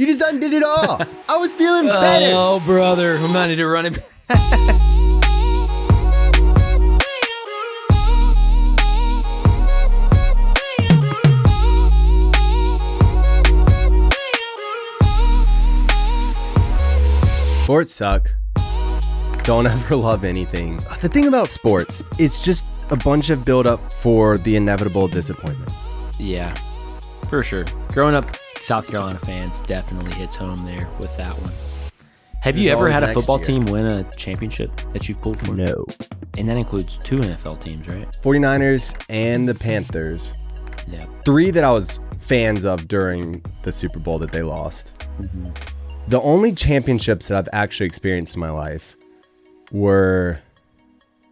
You just undid it all. I was feeling better. Oh, brother. We might need to run it back. Sports suck. Don't ever love anything. The thing about sports, it's just a bunch of build-up for the inevitable disappointment. Yeah, for sure. Growing up, South Carolina fans definitely hits home there with that one. Have you ever had a football team win a championship that you've pulled for? No. And that includes 2 NFL teams, right? 49ers and the Panthers. Yeah. 3 that I was fans of during the Super Bowl that they lost. Mm-hmm. The only championships that I've actually experienced in my life were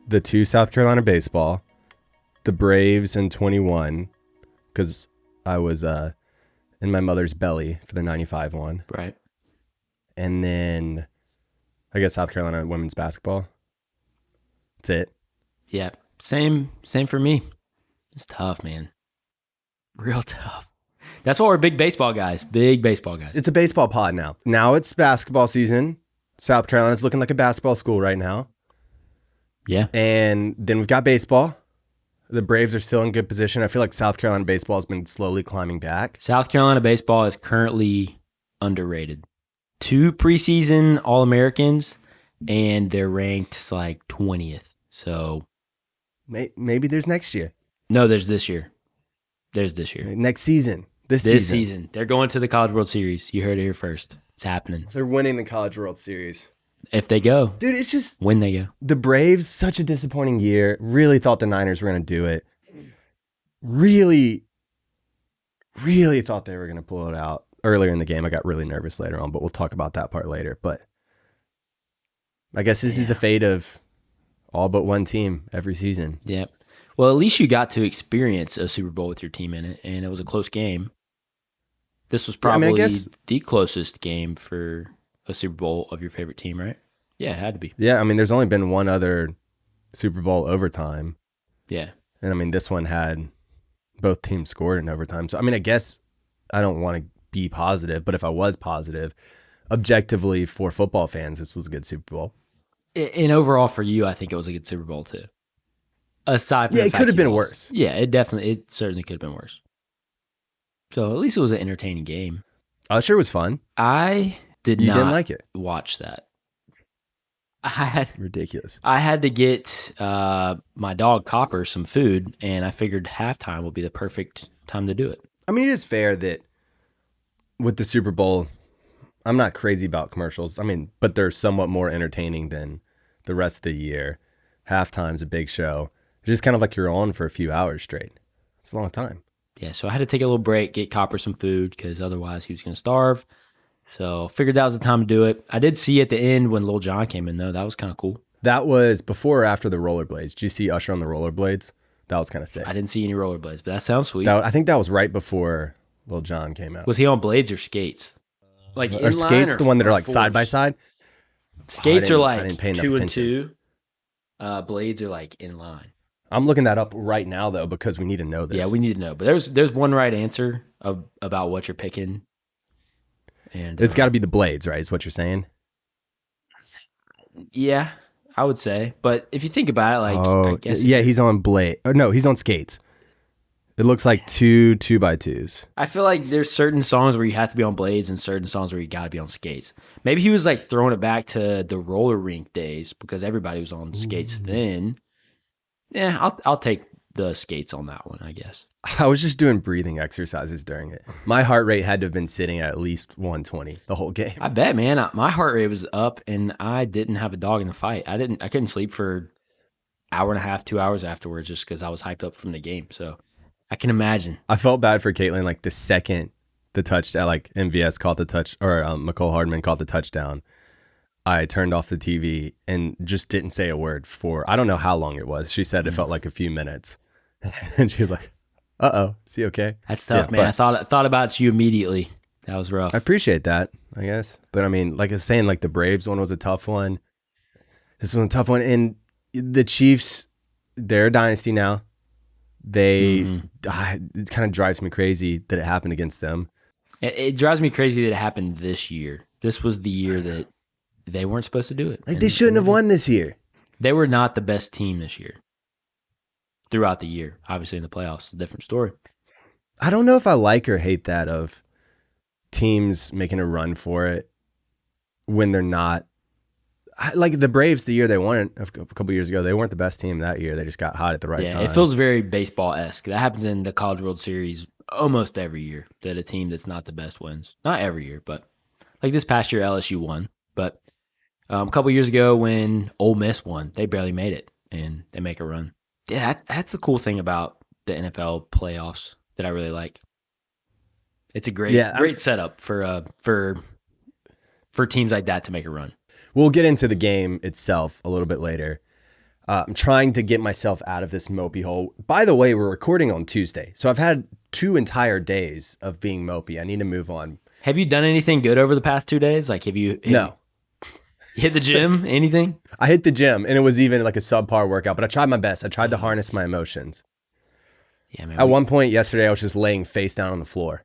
the 2 South Carolina baseball, the Braves in 21, because I was in my mother's belly for the 95 one. Right. And then I guess South Carolina women's basketball. That's it. Yeah. Same for me. It's tough, man. Real tough. That's why we're big baseball guys. Big baseball guys. It's a baseball pod now. Now it's basketball season. South Carolina's looking like a basketball school right now. Yeah. And then we've got baseball. The Braves are still in good position. I feel like South Carolina baseball has been slowly climbing back. South Carolina baseball is currently underrated. 2 preseason All-Americans, and they're ranked like 20th. So maybe there's next year. No, there's this year. There's this year. Next season. This season. They're going to the College World Series. You heard it here first. It's happening. They're winning the College World Series. If they go. Dude, it's just... When they go. The Braves, such a disappointing year. Really thought the Niners were going to do it. Really thought they were going to pull it out. Earlier in the game, I got really nervous later on, but we'll talk about that part later. But I guess this is the fate of all but one team every season. Yep. Well, at least you got to experience a Super Bowl with your team in it, and it was a close game. This was probably the closest game for a Super Bowl of your favorite team, right? Yeah, it had to be. Yeah, I mean, there's only been one other Super Bowl overtime. Yeah. And I mean, this one had both teams scored in overtime. So, I mean, I guess I don't want to be positive, but if I was positive, objectively for football fans, this was a good Super Bowl. And overall for you, I think it was a good Super Bowl too. Aside from it could have been worse. Yeah, it certainly could have been worse. So at least it was an entertaining game. It sure was fun. I didn't like it. Watch that. Ridiculous. I had to get my dog Copper some food, and I figured halftime would be the perfect time to do it. I mean, it is fair that with the Super Bowl, I'm not crazy about commercials. I mean, but they're somewhat more entertaining than the rest of the year. Halftime's a big show. It's just kind of like you're on for a few hours straight. It's a long time. Yeah, so I had to take a little break, get Copper some food, because otherwise he was going to starve. So figured that was the time to do it. I did see at the end when Lil Jon came in, though. That was kind of cool. That was before or after the rollerblades. Did you see Usher on the rollerblades? That was kind of sick. I didn't see any rollerblades, but that sounds sweet. I think that was right before Lil Jon came out. Was he on blades or skates? Like Are skates the one that are like fours? side by side? Skates are like 2 and attention. 2. Blades are like in line. I'm looking that up right now, though, because we need to know this. Yeah, we need to know. But there's one right answer about what you're picking. And it's got to be the blades, right? Is what you're saying? Yeah, I would say. But if you think about it, I guess... Yeah, he's on blade. Or no, he's on skates. It looks like 2 2x2s. I feel like there's certain songs where you have to be on blades and certain songs where you got to be on skates. Maybe he was like throwing it back to the roller rink days because everybody was on skates then. Yeah, I'll take the skates on that one, I guess. I was just doing breathing exercises during it. My heart rate had to have been sitting at least 120 the whole game. I bet, man. My heart rate was up, and I didn't have a dog in the fight. I couldn't sleep for hour and a half, 2 hours afterwards, just because I was hyped up from the game. So I can imagine. I felt bad for Caitlin. Like the second the touchdown, like MVS caught the touch, or McCole Hardman caught the touchdown, I turned off the TV and just didn't say a word for, I don't know how long it was. She said it felt like a few minutes. And she was like, uh-oh, is he okay? That's tough, man. I thought about you immediately. That was rough. I appreciate that, I guess. But I mean, like I was saying, like the Braves one was a tough one. This was a tough one. And the Chiefs, they're a dynasty now. It kind of drives me crazy that it happened against them. It drives me crazy that it happened this year. This was the year that they weren't supposed to do it. Like, they shouldn't have won this year. They were not the best team this year. Throughout the year, obviously in the playoffs, a different story. I don't know if I like or hate that of teams making a run for it when they're not. Like the Braves, the year they won it a couple years ago, they weren't the best team that year. They just got hot at the right time. It feels very baseball-esque. That happens in the College World Series almost every year, that a team that's not the best wins. Not every year, but like this past year, LSU won. But a couple years ago when Ole Miss won, they barely made it, and they make a run. Yeah, that's the cool thing about the NFL playoffs that I really like. It's a great setup for teams like that to make a run. We'll get into the game itself a little bit later. I'm trying to get myself out of this mopey hole. By the way, we're recording on Tuesday, so I've had 2 entire days of being mopey. I need to move on. Have you done anything good over the past 2 days? Like, have you hit the gym? Anything? I hit the gym, and it was even like a subpar workout, but I tried my best. I tried to harness my emotions. Yeah, man. At one point yesterday, I was just laying face down on the floor.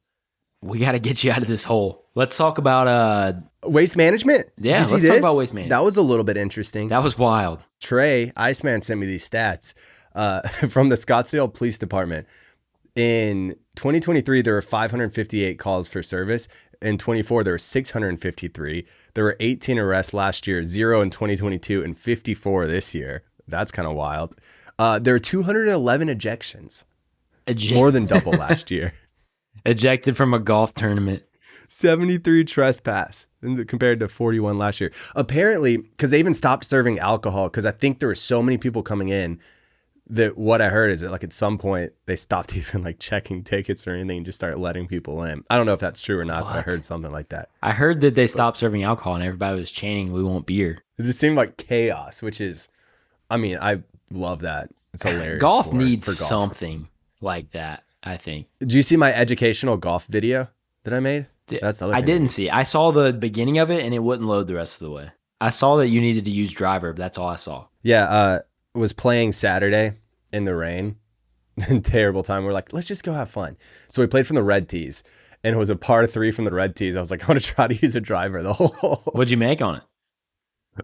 We got to get you out of this hole. Let's talk about waste management. Yeah, let's talk about waste management. That was a little bit interesting. That was wild. Trey Iceman sent me these stats from the Scottsdale Police Department. In 2023, there were 558 calls for service. In 24, there were 653. There were 18 arrests last year, 0 in 2022, and 54 this year. That's kind of wild. There are 211 ejections. More than double last year. Ejected from a golf tournament. 73 trespass compared to 41 last year. Apparently, because they even stopped serving alcohol, because I think there were so many people coming in that what I heard is that like at some point they stopped even like checking tickets or anything and just started letting people in. I don't know if that's true or not, but I heard something like that. I heard that they stopped serving alcohol and everybody was chanting, "We want beer." It just seemed like chaos, which is, I mean, I love that. It's hilarious. Golf needs something like that, I think. Did you see my educational golf video that I made? That's the other thing. I didn't see. I saw the beginning of it and it wouldn't load the rest of the way. I saw that you needed to use driver, but that's all I saw. Yeah, was playing Saturday in the rain. Terrible time. We're like, let's just go have fun. So we played from the red tees, and it was a par 3 from the red tees. I was like, I want to try to use a driver the whole hole. What'd you make on it?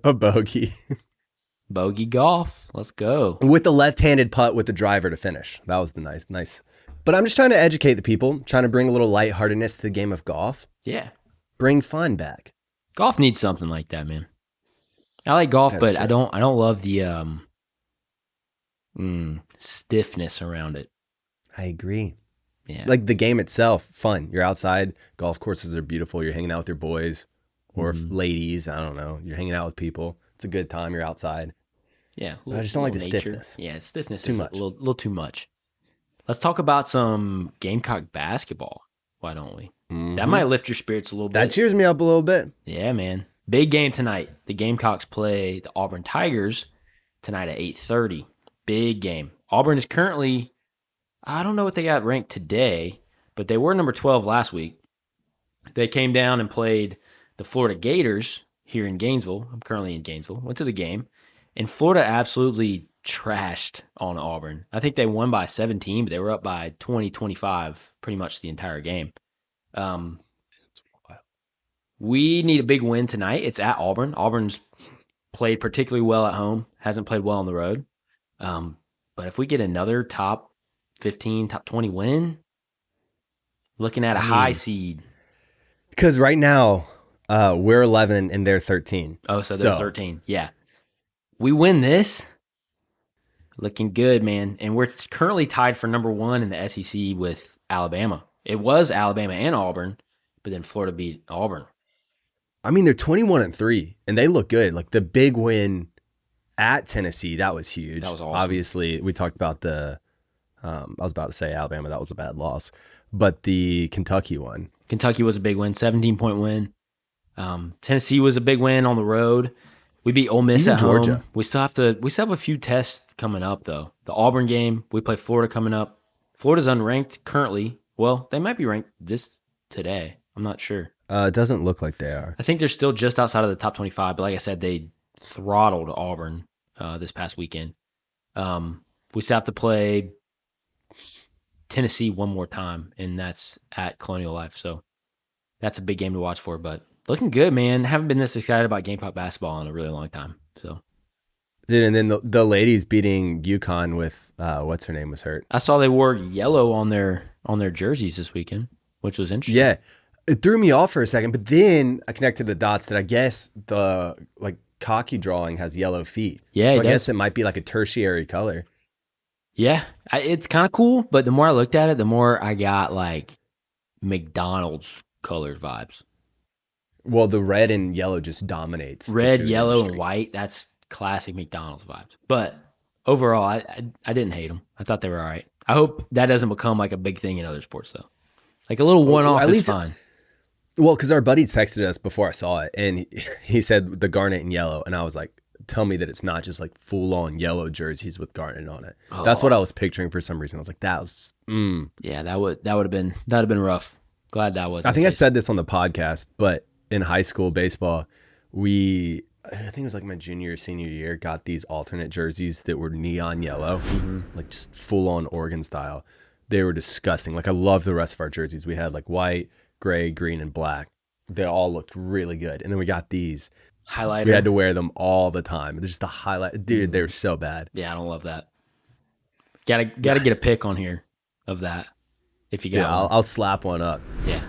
A bogey. Bogey golf. Let's go. With the left-handed putt with the driver to finish. That was the nice. But I'm just trying to educate the people, trying to bring a little lightheartedness to the game of golf. Yeah. Bring fun back. Golf needs something like that, man. I like golf, but I don't love the stiffness around it. I agree. Yeah. Like the game itself, fun. You're outside. Golf courses are beautiful. You're hanging out with your boys or ladies. I don't know. You're hanging out with people. It's a good time. You're outside. Yeah. I just don't like the stiffness. Yeah, stiffness too is much. a little too much. Let's talk about some Gamecock basketball. Why don't we? Mm-hmm. That might lift your spirits a little bit. That cheers me up a little bit. Yeah, man. Big game tonight. The Gamecocks play the Auburn Tigers tonight at 8:30. Big game. Auburn is currently, I don't know what they got ranked today, but they were number 12 last week. They came down and played the Florida Gators here in Gainesville. I'm currently in Gainesville. Went to the game, and Florida absolutely trashed on Auburn. I think they won by 17, but they were up by 20, 25 pretty much the entire game. We need a big win tonight. It's at Auburn. Auburn's played particularly well at home, hasn't played well on the road. But if we get another top 15, top 20 win, looking at a high seed. Because right now, we're 11 and they're 13. Oh, so they're 13. Yeah. We win this. Looking good, man. And we're currently tied for number 1 in the SEC with Alabama. It was Alabama and Auburn, but then Florida beat Auburn. I mean, they're 21-3, and they look good. Like the big win at Tennessee, that was huge. That was awesome. Obviously, we talked about I was about to say Alabama, that was a bad loss. But the Kentucky one. Kentucky was a big win, 17-point win. Tennessee was a big win on the road. We beat Ole Miss at Georgia. home. We still have a few tests coming up, though. The Auburn game, we play Florida coming up. Florida's unranked currently. Well, they might be ranked today. I'm not sure. It doesn't look like they are. I think they're still just outside of the top 25, but like I said, they throttled Auburn this past weekend. We still have to play Tennessee one more time, and that's at Colonial Life. So that's a big game to watch for. But looking good, man. Haven't been this excited about Gamecock basketball in a really long time. So, Dude, and then the ladies beating UConn with what's her name was hurt. I saw they wore yellow on their jerseys this weekend, which was interesting. Yeah, it threw me off for a second, but then I connected the dots that I guess the cocky drawing has yellow feet. Yeah, so it I guess does. it might be like a tertiary color. Yeah, it's kind of cool. But the more I looked at it, the more I got like McDonald's colored vibes. Well, the red and yellow just dominates. the Red, food yellow, industry. and white. That's classic McDonald's vibes. But overall, I didn't hate them. I thought they were all right. I hope that doesn't become like a big thing in other sports though. Like a little one-off at is least- fine. Well, because our buddy texted us before I saw it, and he said the garnet and yellow, and I was like, tell me that it's not just like full-on yellow jerseys with garnet on it. That's what I was picturing for some reason. I was like, that was, Yeah, that would have been rough. Glad that was. I think I said this on the podcast, but in high school baseball, I think it was like my junior or senior year, got these alternate jerseys that were neon yellow, like just full-on Oregon style. They were disgusting. Like I love the rest of our jerseys. We had like white, gray, green, and black. They all looked really good. And then we got these. highlighter. We had to wear them all the time. They're just the highlight. Dude, they were so bad. Yeah, I don't love that. Gotta get a pic on here of that if you Dude, got one. I'll slap one up. Yeah,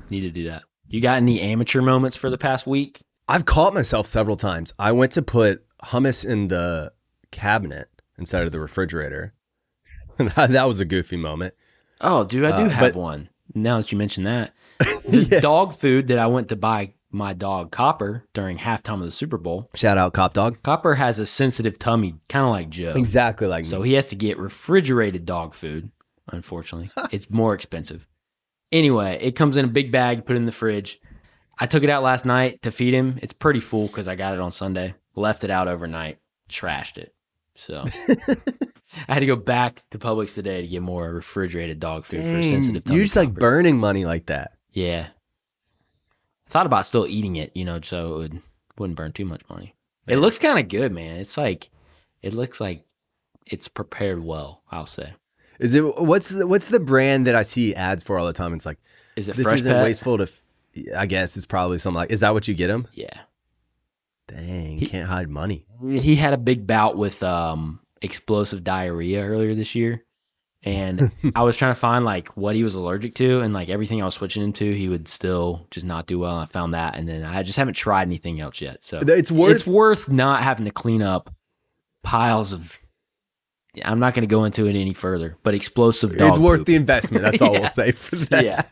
need to do that. You got any amateur moments for the past week? I've caught myself several times. I went to put hummus in the cabinet instead of the refrigerator. That was a goofy moment. Oh, dude, I do have but- one. Now that you mention that, the dog food that I went to buy my dog Copper during halftime of the Super Bowl. Shout out Cop Dog. Copper has a sensitive tummy, kind of like Joe. Exactly like So me. he has to get refrigerated dog food. Unfortunately, it's more expensive. Anyway, it comes in a big bag, put it in the fridge. I took it out last night to feed him. It's pretty full because I got it on Sunday. Left it out overnight, trashed it. So I had to go back to Publix today to get more refrigerated dog food for sensitive tummy. You're just like Copper. burning money like that. Yeah. I thought about still eating it, so it wouldn't burn too much money. It looks kind of good, man. It looks like it's prepared well, I'll say. Is it what's the brand that I see ads for all the time? It's like Is it this Fresh isn't Pet? wasteful to. I guess it's probably something like. Is that what you get him? Yeah. Dang, can't hide money. He had a big bout with explosive diarrhea earlier this year. And I was trying to find like what he was allergic to, and like everything I was switching him to, he would still just not do well. And I found that, and then I just haven't tried anything else yet. So It's worth not having to clean up piles of. I'm not going to go into it any further, but explosive dog It's worth poop. the investment. That's all Yeah. we'll say for that. Yeah.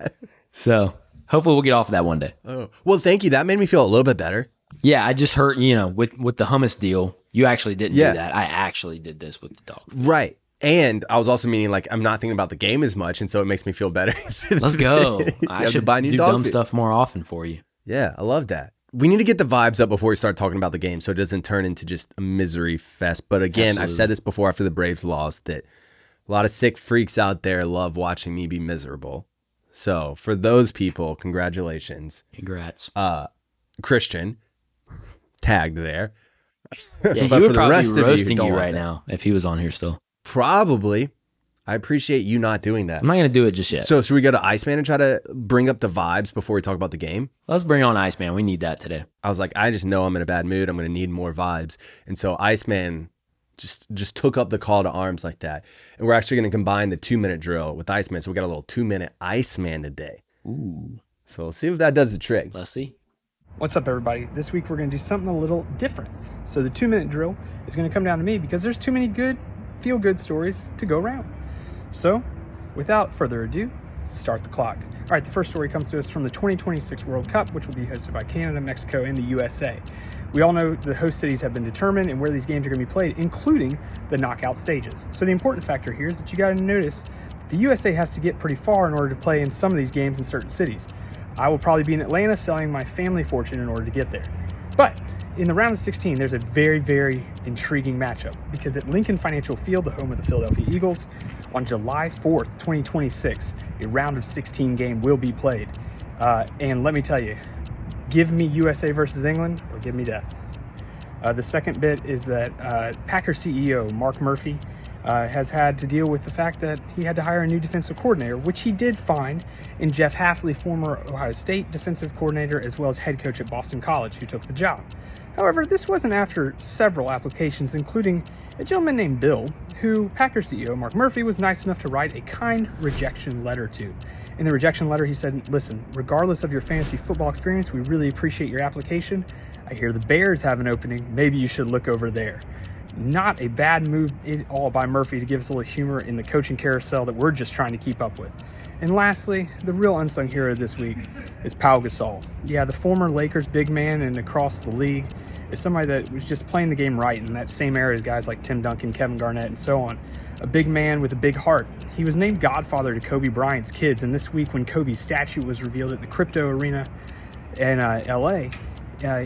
So hopefully we'll get off of that one day. Oh. Well, thank you. That made me feel a little bit better. Yeah, I just heard, with the hummus deal, you actually didn't Yeah. do that. I actually did this with the dog. Right. And I was also meaning like I'm not thinking about the game as much, and so it makes me feel better. Let's go. You I have to should buy new do dog dumb food. stuff more often for you. Yeah, I love that. We need to get the vibes up before we start talking about the game so it doesn't turn into just a misery fest. But again, I've Absolutely. said this before after the Braves lost that a lot of sick freaks out there love watching me be miserable. So for those people, congratulations. Congrats. Christian, tagged there. Yeah, But he for would the probably rest be of you who roasting don't you want right that. now if he was on here still. Probably. I appreciate you not doing that. I'm not going to do it just yet. So should we go to Iceman and try to bring up the vibes before we talk about the game? Let's bring on Iceman. We need that today. I was like, I just know I'm in a bad mood. I'm going to need more vibes. And so Iceman just took up the call to arms like that. And we're actually going to combine the 2-minute drill with Iceman. So we got a little 2-minute Iceman today. Ooh. So we'll see if that does the trick. Let's see. What's up, everybody? This week we're going to do something a little different. So the 2-minute drill is going to come down to me because there's too many good, feel-good stories to go around. So without further ado, start the clock. All right, the first story comes to us from the 2026 World Cup, which will be hosted by Canada, Mexico, and the USA. We all know the host cities have been determined and where these games are going to be played, including the knockout stages. So the important factor here is that you got to notice the USA has to get pretty far in order to play in some of these games in certain cities. I will probably be in Atlanta selling my family fortune in order to get there. But in the round of 16, there's a very, very intriguing matchup because at Lincoln Financial Field, the home of the Philadelphia Eagles, on July 4th, 2026, a round of 16 game will be played. And let me tell you, give me USA versus England or give me death. The second bit is that Packer CEO Mark Murphy has had to deal with the fact that he had to hire a new defensive coordinator, which he did find in Jeff Hafley, former Ohio State defensive coordinator, as well as head coach at Boston College, who took the job. However, this wasn't after several applications, including a gentleman named Bill, who Packers CEO Mark Murphy was nice enough to write a kind rejection letter to. In the rejection letter, he said, "Listen, regardless of your fantasy football experience, we really appreciate your application. I hear the Bears have an opening. Maybe you should look over there." Not a bad move at all by Murphy to give us a little humor in the coaching carousel that we're just trying to keep up with. And lastly, the real unsung hero this week is Pau Gasol. Yeah, the former Lakers big man and across the league is somebody that was just playing the game right in that same era as guys like Tim Duncan, Kevin Garnett, and so on. A big man with a big heart. He was named godfather to Kobe Bryant's kids, and this week when Kobe's statue was revealed at the Crypto Arena in LA,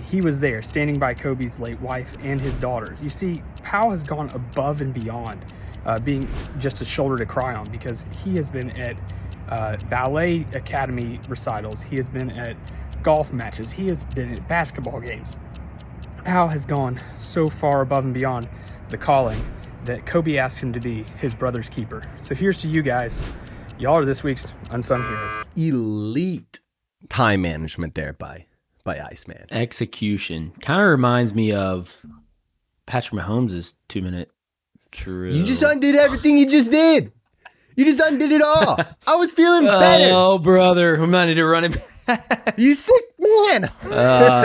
he was there standing by Kobe's late wife and his daughters. You see, Pau has gone above and beyond being just a shoulder to cry on, because he has been at ballet academy recitals. He has been at golf matches. He has been at basketball games. Pau has gone so far above and beyond the calling that Kobe asked him to be his brother's keeper. So here's to you guys. Y'all are this week's unsung heroes. Elite time management there by Iceman. Execution. Kind of reminds me of Patrick Mahomes' 2-minute drill. You just undid everything you just did. You just undid it all. I was feeling better. Oh, brother. Who minded to run it? You sick man.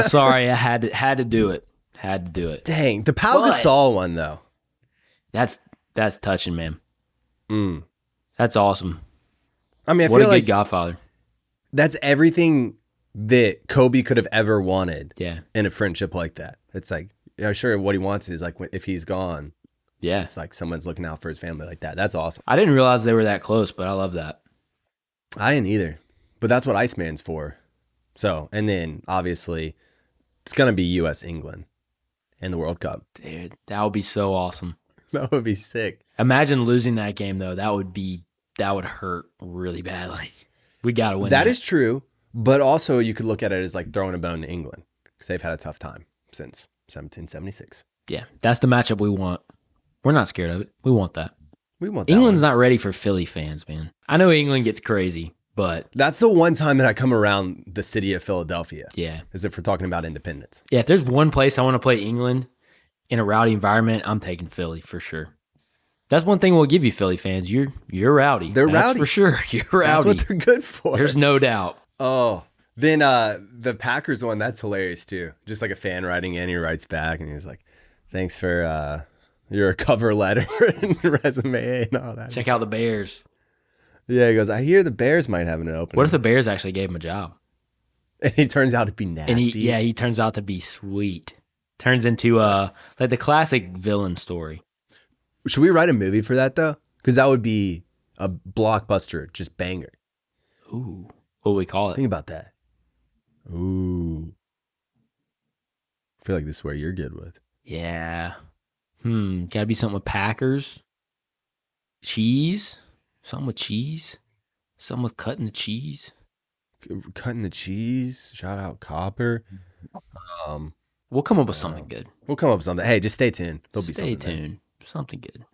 Sorry, I had to do it. Had to do it. Dang, the Pau Gasol one though. That's touching, man. That's awesome. I mean, I what feel a like good godfather. that's everything that Kobe could have ever wanted. Yeah. In a friendship like that, it's like, yeah, sure. What he wants is like if he's gone, Yeah. it's like someone's looking out for his family like that. That's awesome. I didn't realize they were that close, but I love that. I didn't either, but that's what Iceman's for. So, and then obviously, it's gonna be U.S. England in the World Cup. Dude, that would be so awesome. That would be sick. Imagine losing that game though. That would hurt really badly. We gotta win. That is true, but also you could look at it as like throwing a bone to England because they've had a tough time since 1776. Yeah, that's the matchup we want. We're not scared of it. We want that. We want that England's one. not ready for Philly fans, man. I know England gets crazy, but That's the one time that I come around the city of Philadelphia. yeah. As if we're talking about independence. Yeah, if there's one place I want to play England in a rowdy environment, I'm taking Philly for sure. That's one thing we'll give you, Philly fans. You're rowdy. They're That's rowdy. for sure. You're rowdy. That's what they're good for. There's no doubt. Oh, then the Packers one, that's hilarious too. Just like a fan writing in, he writes back and he's like, "Thanks for your cover letter and resume and all that." Check out the Bears. Yeah, he goes, "I hear the Bears might have an opening." What if the Bears actually gave him a job? And he turns out to be nasty. And he turns out to be sweet. Turns into like the classic villain story. Should we write a movie for that though? Because that would be a blockbuster, just banger. Ooh, what do we call it? Think about that. Ooh. I feel like this is where you're good with. Yeah. Gotta be something with Packers. Cheese. Something with cheese. Something with cutting the cheese. Cutting the cheese. Shout out Copper. We'll come up with something good. We'll come up with something. Hey, just stay tuned. There'll be Stay something there. tuned. Something good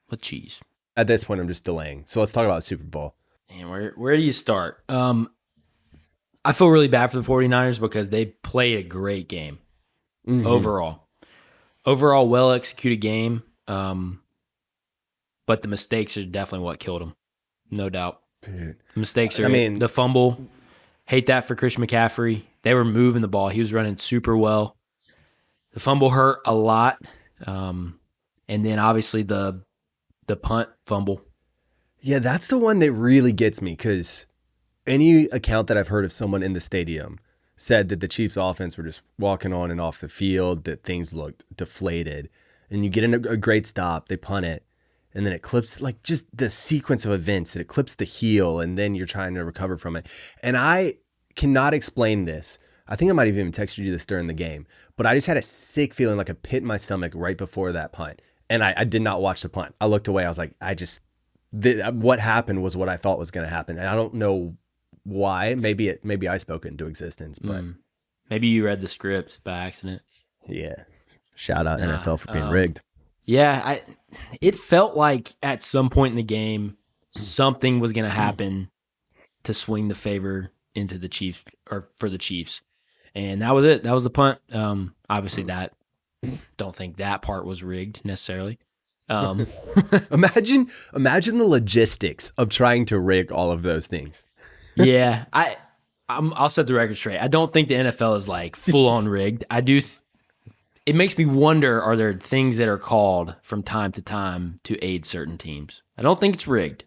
with cheese. At this point, I'm just delaying. So let's talk about Super Bowl. And where do you start? I feel really bad for the 49ers because they played a great game overall. Overall, well-executed game. But the mistakes are definitely what killed them. No doubt. Dude. Mistakes are, I mean, the fumble. Hate that for Christian McCaffrey. They were moving the ball. He was running super well. The fumble hurt a lot. And then obviously the punt fumble. Yeah, that's the one that really gets me because any account that I've heard of someone in the stadium said that the Chiefs offense were just walking on and off the field, that things looked deflated. And you get in a great stop, they punt it, and then it clips, like just the sequence of events, that it clips the heel, and then you're trying to recover from it. And I cannot explain this. I think I might have even texted you this during the game, but I just had a sick feeling, like a pit in my stomach right before that punt. And I did not watch the punt. I looked away. I was like, what happened was what I thought was going to happen. And I don't know why. Maybe I spoke it into existence, but Maybe you read the script by accident. yeah. Shout out NFL for being rigged. Yeah, it felt like at some point in the game something was going to happen to swing the favor into the Chiefs or for the Chiefs. And that was it. That was the punt. Obviously don't think that part was rigged necessarily. Imagine the logistics of trying to rig all of those things. Yeah, I'll set the record straight. I don't think the NFL is like full on rigged. I do. It makes me wonder: are there things that are called from time to time to aid certain teams? I don't think it's rigged.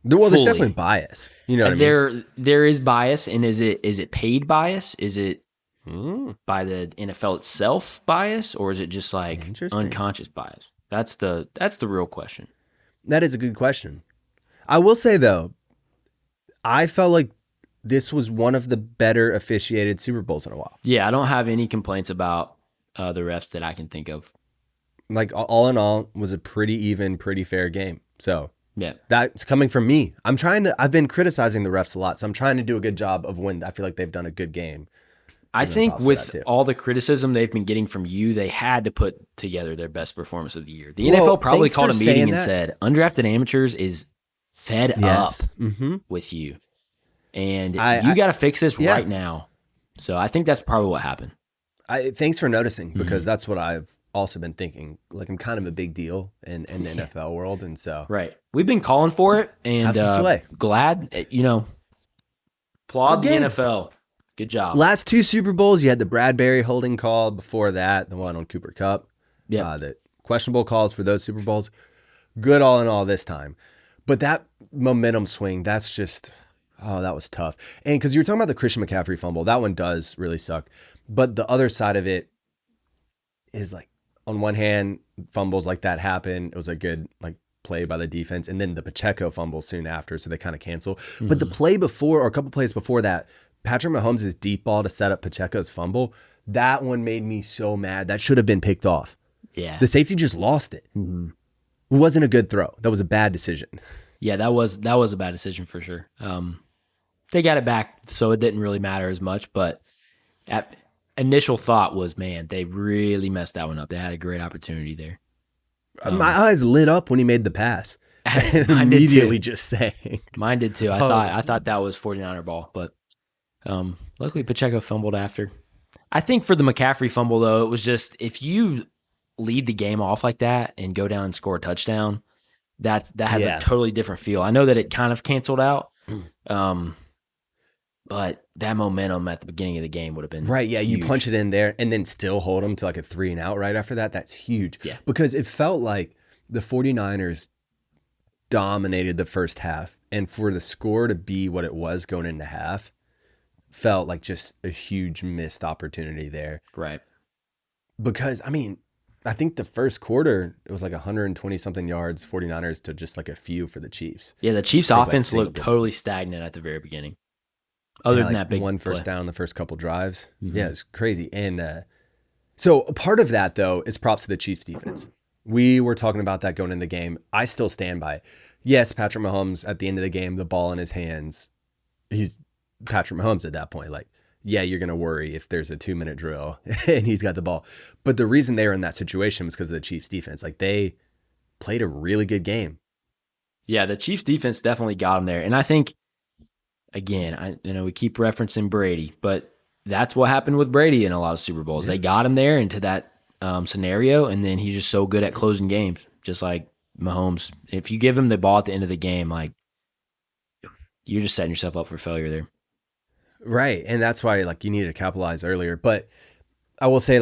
Well, there's definitely bias. You know what I mean? There is bias, and is it paid bias? Is it by the NFL itself bias, or is it just like unconscious bias? That's the real question. That is a good question. I will say though, I felt like this was one of the better officiated Super Bowls in a while. Yeah, I don't have any complaints about the refs that I can think of. Like all in all, was a pretty even, pretty fair game. So yeah, that's coming from me. I've been criticizing the refs a lot, so I'm trying to do a good job of when I feel like they've done a good game. I think with all the criticism they've been getting from you, they had to put together their best performance of the year. The NFL probably called a meeting and said, Undrafted Amateurs is fed up with you. And you got to fix this right now. So I think that's probably what happened. Thanks for noticing, because that's what I've also been thinking. Like, I'm kind of a big deal in the NFL world. And so. Right. We've been calling for it, and glad, applaud the NFL. Good job. Last two Super Bowls, you had the Bradbury holding call. Before that, the one on Cooper Kupp. Yeah. The questionable calls for those Super Bowls. Good all in all this time. But that momentum swing, that's just, that was tough. And because you were talking about the Christian McCaffrey fumble, that one does really suck. But the other side of it is like, on one hand, fumbles like that happen. It was a good play by the defense. And then the Pacheco fumble soon after, so they kind of cancel. But the play before, or a couple plays before that, Patrick Mahomes' deep ball to set up Pacheco's fumble, that one made me so mad. That should have been picked off. Yeah. The safety just lost it. It wasn't a good throw. That was a bad decision. Yeah, that was a bad decision for sure. They got it back, so it didn't really matter as much. But initial thought was, man, they really messed that one up. They had a great opportunity there. My eyes lit up when he made the pass. Immediately just saying. Mine did too. I thought that was 49er ball, but luckily Pacheco fumbled after. I think for the McCaffrey fumble, though, it was just, if you lead the game off like that and go down and score a touchdown, that has a totally different feel. I know that it kind of canceled out, but that momentum at the beginning of the game would have been right. Yeah, huge. You punch it in there and then still hold them to like a 3-and-out right after that. That's huge. Yeah, because it felt like the 49ers dominated the first half, and for the score to be what it was going into half felt like just a huge missed opportunity there. Right. Because, I mean, I think the first quarter, it was like 120-something yards, 49ers to just like a few for the Chiefs. Yeah, the Chiefs' offense looked totally stagnant at the very beginning. Other than that big one first down the first couple drives. Yeah, it's crazy. And so part of that, though, is props to the Chiefs defense. We were talking about that going in the game. I still stand by it. Yes, Patrick Mahomes at the end of the game, the ball in his hands, he's Patrick Mahomes at that point. Like, yeah, you're going to worry if there's a 2-minute drill and he's got the ball. But the reason they were in that situation was because of the Chiefs defense. Like, they played a really good game. Yeah, the Chiefs defense definitely got them there. And I think, again, we keep referencing Brady, but that's what happened with Brady in a lot of Super Bowls. They got him there into that scenario, and then he's just so good at closing games, just like Mahomes. If you give him the ball at the end of the game, like, you're just setting yourself up for failure there. Right, and that's why you needed to capitalize earlier. But I will say,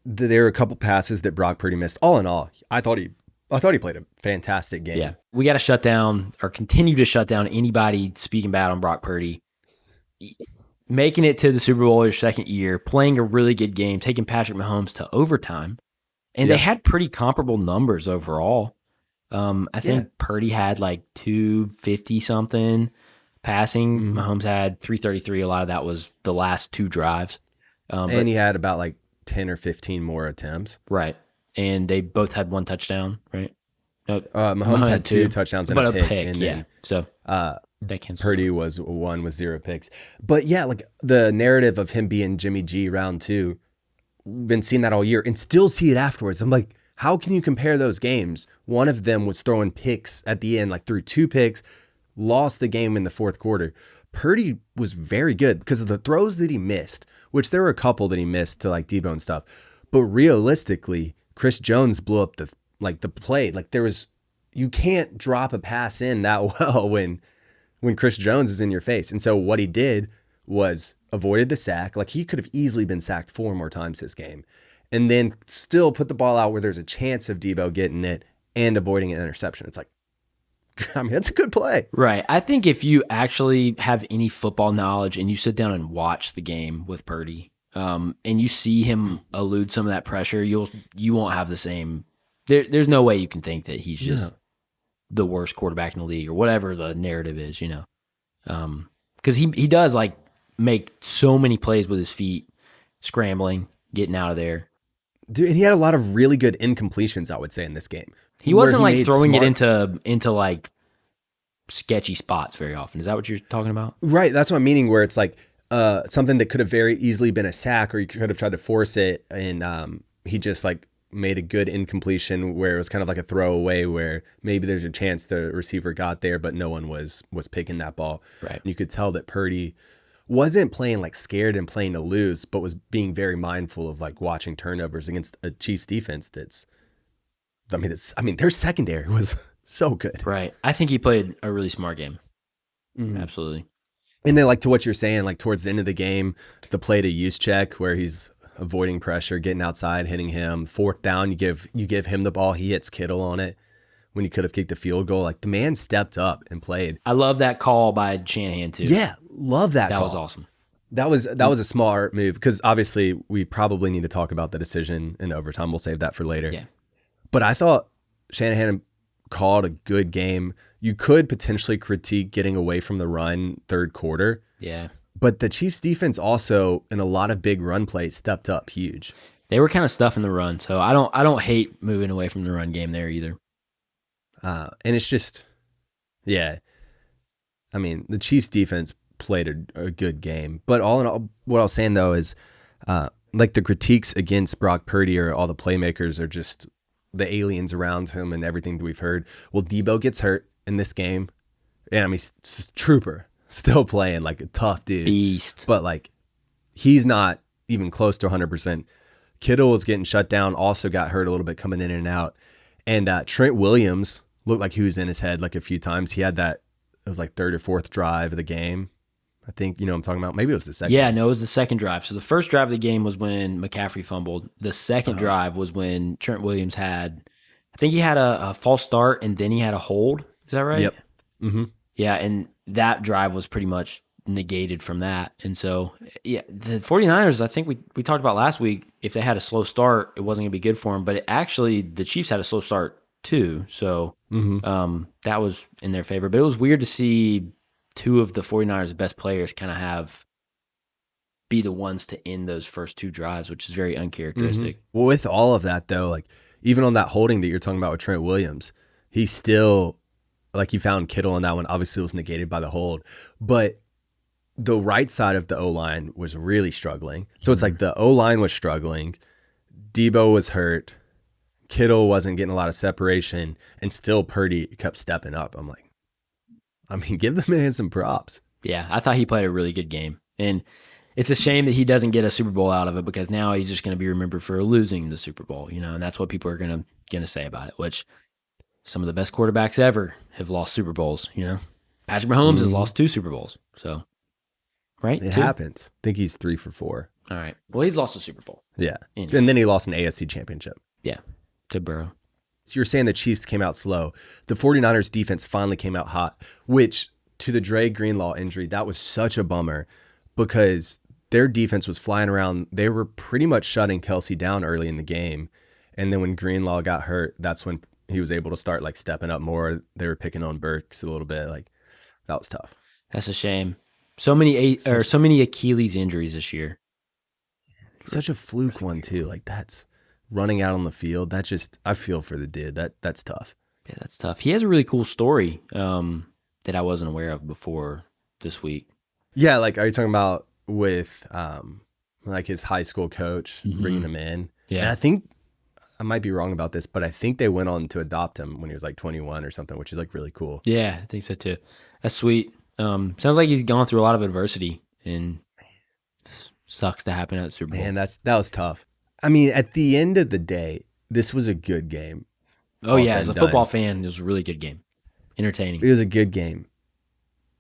there were a couple passes that Brock Purdy missed. All in all, I thought he played a fantastic game. Yeah, we got to shut down or continue to shut down anybody speaking bad on Brock Purdy. Making it to the Super Bowl your second year, playing a really good game, taking Patrick Mahomes to overtime, and they had pretty comparable numbers overall. I think Purdy had 250 something. Passing, Mahomes had 333. A lot of that was the last two drives. And he had about 10 or 15 more attempts. Right. And they both had one touchdown, right? No, Mahomes had two touchdowns and a pick. And yeah. then, so that cancels. Purdy was one with 0 picks. But yeah, the narrative of him being Jimmy G round 2, been seeing that all year and still see it afterwards. I'm like, how can you compare those games? One of them was throwing picks at the end, like threw 2 picks, lost the game in the fourth quarter. Purdy was very good because of the throws that he missed, which there were a couple that he missed to like Debo and stuff. But realistically, Chris Jones blew up the play. Like you can't drop a pass in that well when Chris Jones is in your face. And so what he did was avoided the sack. Like he could have easily been sacked 4 more times this game. And then still put the ball out where there's a chance of Debo getting it and avoiding an interception. It's like, I mean, that's a good play. Right. I think if you actually have any football knowledge and you sit down and watch the game with Purdy, and you see him elude some of that pressure, you won't have the same. There's no way you can think that he's just the worst quarterback in the league or whatever the narrative is, because he does like make so many plays with his feet, scrambling, getting out of there. Dude, and he had a lot of really good incompletions, I would say, in this game. He wasn't like throwing it into like sketchy spots very often. Is that what you're talking about? Right. That's what I'm meaning, where it's like something that could have very easily been a sack, or you could have tried to force it, and he just like made a good incompletion where it was kind of like a throwaway where maybe there's a chance the receiver got there, but no one was picking that ball. Right. And you could tell that Purdy wasn't playing like scared and playing to lose, but was being very mindful of like watching turnovers against a Chiefs defense their secondary was so good. Right. I think he played a really smart game. Absolutely. And then like to what you're saying, like towards the end of the game, the play to Juszczyk where he's avoiding pressure, getting outside, hitting him. 4th down, you give him the ball, he hits Kittle on it when he could have kicked a field goal. Like the man stepped up and played. I love that call by Shanahan too. Yeah, love that call. Was awesome. That was a smart move because obviously we probably need to talk about the decision in overtime. We'll save that for later. Yeah. But I thought Shanahan called a good game. You could potentially critique getting away from the run third quarter. Yeah. But the Chiefs defense also, in a lot of big run plays, stepped up huge. They were kind of stuffing the run, so I don't hate moving away from the run game there either. And it's just, yeah. I mean, the Chiefs defense played a good game. But all in all, what I was saying, though, is like the critiques against Brock Purdy or all the playmakers are just the aliens around him and everything that we've heard. Well, Debo gets hurt in this game. And I mean, trooper, still playing like a tough dude. Beast. But like, he's not even close to 100%. Kittle was getting shut down, also got hurt a little bit coming in and out. And Trent Williams looked like he was in his head like a few times. He had it was like 3rd or 4th drive of the game. I think, you know what I'm talking about? Maybe it was the second. Yeah, no, it was the second drive. So the first drive of the game was when McCaffrey fumbled. The second drive was when Trent Williams I think he had a false start and then he had a hold. Is that right? Yep. Mm-hmm. Yeah, and that drive was pretty much negated from that. And so, yeah, the 49ers, I think we talked about last week, if they had a slow start, it wasn't going to be good for them. But the Chiefs had a slow start too. So that was in their favor. But it was weird to see 2 of the 49ers' best players kind of be the ones to end those first 2 drives, which is very uncharacteristic. Mm-hmm. Well, with all of that, though, like even on that holding that you're talking about with Trent Williams, he still, like, he found Kittle on that one. Obviously, it was negated by the hold. But the right side of the O-line was really struggling. So it's like the O-line was struggling. Debo was hurt. Kittle wasn't getting a lot of separation. And still Purdy kept stepping up. I'm like, I mean, give the man some props. Yeah, I thought he played a really good game. And it's a shame that he doesn't get a Super Bowl out of it because now he's just going to be remembered for losing the Super Bowl, and that's what people are going to say about it, which some of the best quarterbacks ever have lost Super Bowls, Patrick Mahomes has lost 2 Super Bowls. So, right? It 2? happens. I think he's 3 for 4. All right. Well, he's lost a Super Bowl. Yeah. Anyway. And then he lost an AFC championship. Yeah. To Burrow. So you're saying the Chiefs came out slow. The 49ers defense finally came out hot, which to the Dre Greenlaw injury, that was such a bummer because their defense was flying around. They were pretty much shutting Kelsey down early in the game. And then when Greenlaw got hurt, that's when he was able to start like stepping up more. They were picking on Burks a little bit. Like that was tough. That's a shame. So many Achilles injuries this year. Such a fluke one too. Like that's running out on the field. That's just, I feel for the dude. That's tough. Yeah, that's tough. He has a really cool story that I wasn't aware of before this week. Yeah, like are you talking about with like his high school coach bringing him in? Yeah. And I think I might be wrong about this, but I think they went on to adopt him when he was like 21 or something, which is like really cool. Yeah, I think so too. That's sweet. Sounds like he's gone through a lot of adversity, and sucks to happen at the Super Bowl. Man, that was tough. I mean, at the end of the day, this was a good game. Oh yeah, as a football fan, it was a really good game. Entertaining. It was a good game.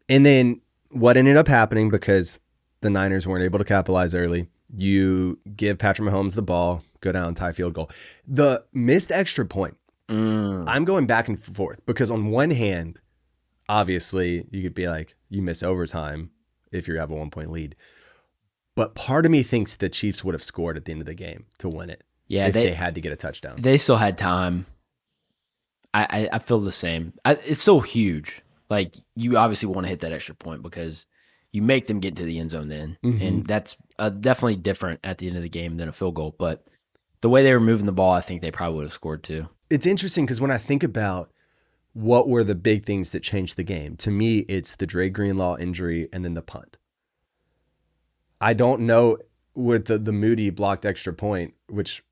And then what ended up happening, because the Niners weren't able to capitalize early, you give Patrick Mahomes the ball, go down, tie field goal. The missed extra point. I'm going back and forth because on one hand, obviously you could be like, you miss overtime if you have a 1-point lead. But part of me thinks the Chiefs would have scored at the end of the game to win it. Yeah, if they had to get a touchdown. They still had time. I feel the same. It's so huge. Like, you obviously want to hit that extra point because you make them get to the end zone then. Mm-hmm. And that's definitely different at the end of the game than a field goal. But the way they were moving the ball, I think they probably would have scored too. It's interesting because when I think about what were the big things that changed the game, to me, it's the Dre Greenlaw injury and then the punt. I don't know with the Moody blocked extra point, which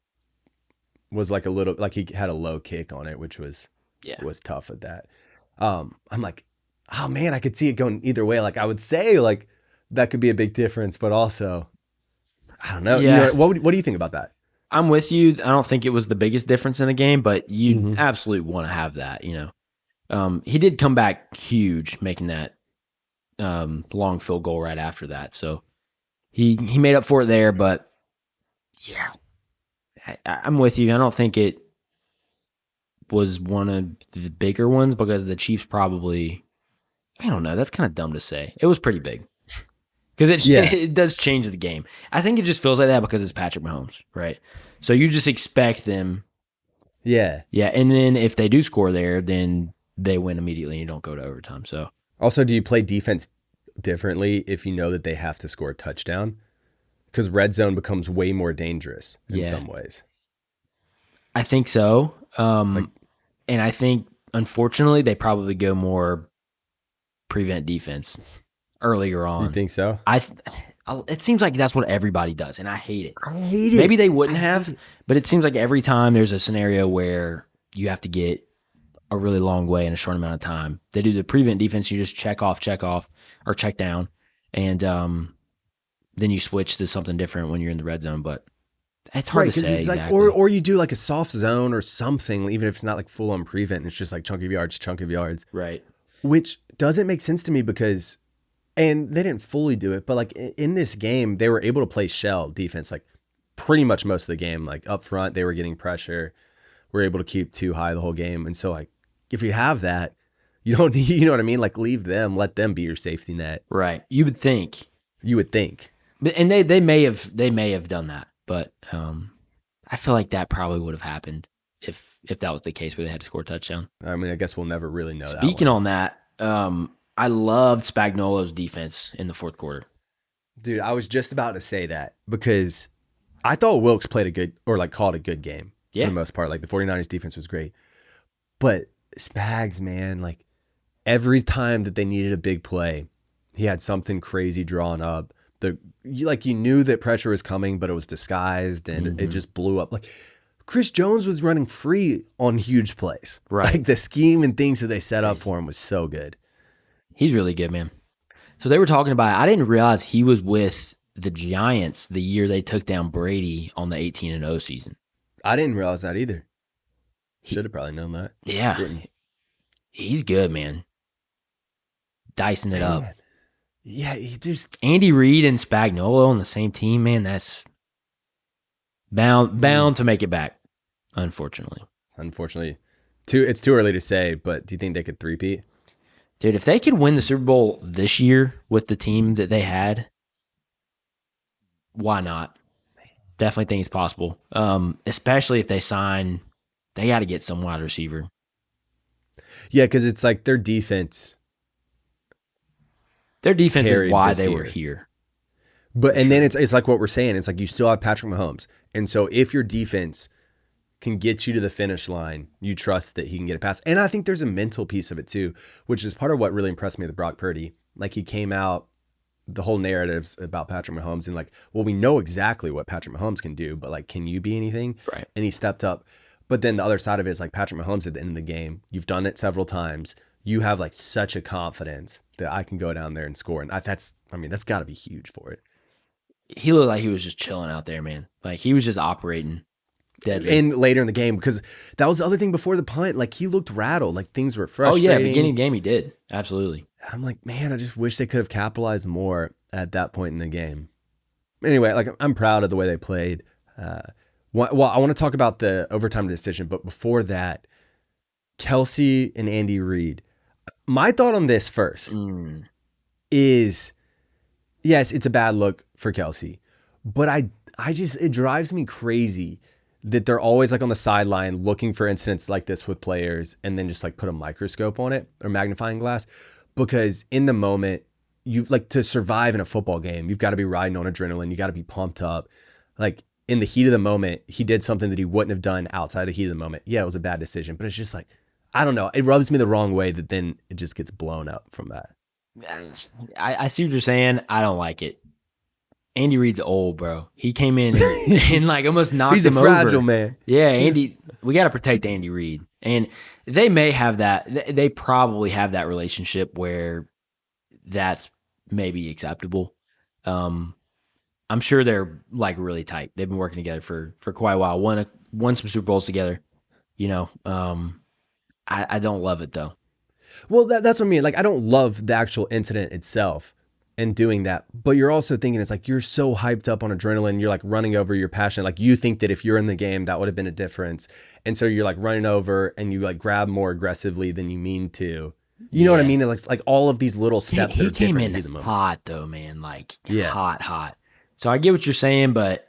was like a little, like he had a low kick on it, which was tough at that. I'm like, oh man, I could see it going either way. Like I would say like that could be a big difference, but also, I don't know. Yeah. You know, what do you think about that? I'm with you. I don't think it was the biggest difference in the game, but you absolutely want to have that, you know. He did come back huge, making that long field goal right after that. So he made up for it there, but yeah, I'm with you. I don't think it was one of the bigger ones because the Chiefs probably, I don't know, that's kind of dumb to say. It was pretty big because it does change the game. I think it just feels like that because it's Patrick Mahomes, right? So you just expect them. Yeah. Yeah, and then if they do score there, then they win immediately and you don't go to overtime. So also, do you play defense differently if you know that they have to score a touchdown? Because red zone becomes way more dangerous in some ways. I think so. And I think, unfortunately, they probably go more prevent defense earlier on. You think so? It seems like that's what everybody does, and I hate it. I hate it. Maybe they wouldn't have, but it seems like every time there's a scenario where you have to get a really long way in a short amount of time, they do the prevent defense. You just check off, or check down, and then you switch to something different when you're in the red zone. But it's hard to say. It's like, exactly. or you do like a soft zone or something, even if it's not like full on prevent. It's just like chunk of yards. Right. Which doesn't make sense to me because, and they didn't fully do it, but like in this game, they were able to play shell defense like pretty much most of the game. Like up front, they were getting pressure. We're able to keep too high the whole game. And so like, if you have that, you don't need, you know what I mean? Like leave them, let them be your safety net. Right. You would think. But, And they may have done that, but I feel like that probably would have happened if that was the case where they had to score a touchdown. I mean, I guess we'll never really know that. Speaking on that, I loved Spagnuolo's defense in the fourth quarter. Dude, I was just about to say that because I thought Wilkes played called a good game for the most part. Like the 49ers defense was great. But Spags, man, like every time that they needed a big play, he had something crazy drawn up. You knew that pressure was coming, but it was disguised and it just blew up. Like Chris Jones was running free on huge plays. Right. Like the scheme and things that they set up for him was so good. He's really good, man. So they were talking about it. I didn't realize he was with the Giants the year they took down Brady on the 18-0 season. I didn't realize that either. Should have probably known that. Yeah. He's good, man. Dicing it up. Yeah, Andy Reid and Spagnuolo on the same team, man, that's bound to make it back, unfortunately. It's too early to say, but do you think they could three-peat? Dude, if they could win the Super Bowl this year with the team that they had, why not? Definitely think it's possible. Especially if they got to get some wide receiver. Yeah, because it's like their defense. Their defense is why this they year. were here. And then it's like what we're saying. It's like you still have Patrick Mahomes. And so if your defense can get you to the finish line, you trust that he can get it past. And I think there's a mental piece of it too, which is part of what really impressed me with Brock Purdy. Like he came out the whole narratives about Patrick Mahomes and like, well, we know exactly what Patrick Mahomes can do, but like, can you be anything? Right. And he stepped up. But then the other side of it is like Patrick Mahomes at the end of the game, you've done it several times. You have like such a confidence that I can go down there and score. And that's got to be huge for it. He looked like he was just chilling out there, man. Like he was just operating deadly. And later in the game, because that was the other thing before the punt, like he looked rattled, like things were frustrating. Oh yeah, beginning of the game he did. Absolutely. I'm like, man, I just wish they could have capitalized more at that point in the game. Anyway, like I'm proud of the way they played. Well, I want to talk about the overtime decision, but before that, Kelsey and Andy Reid. My thought on this first is, yes, it's a bad look for Kelsey, but it drives me crazy that they're always like on the sideline looking for incidents like this with players and then just like put a microscope on it or magnifying glass, because in the moment, you've like to survive in a football game, you've got to be riding on adrenaline. You got to be pumped up. Like in the heat of the moment, he did something that he wouldn't have done outside the heat of the moment. Yeah, it was a bad decision, but it's just like, I don't know. It rubs me the wrong way that then it just gets blown up from that. I see what you're saying. I don't like it. Andy Reid's old, bro. He came in and like almost knocked him over. He's a fragile man. Yeah, Andy. We got to protect Andy Reid, and they may have that. They probably have that relationship where that's maybe acceptable. I'm sure they're like really tight. They've been working together for quite a while. Won some Super Bowls together. You know, I don't love it though. Well, that's what I mean. Like, I don't love the actual incident itself and doing that, but you're also thinking it's like you're so hyped up on adrenaline. You're like running over your passion. Like you think that if you're in the game, that would have been a difference. And so you're like running over and you like grab more aggressively than you mean to. You know what I mean? It's like all of these little steps. He that are came different in hot though, man. Like yeah. hot. So I get what you're saying, but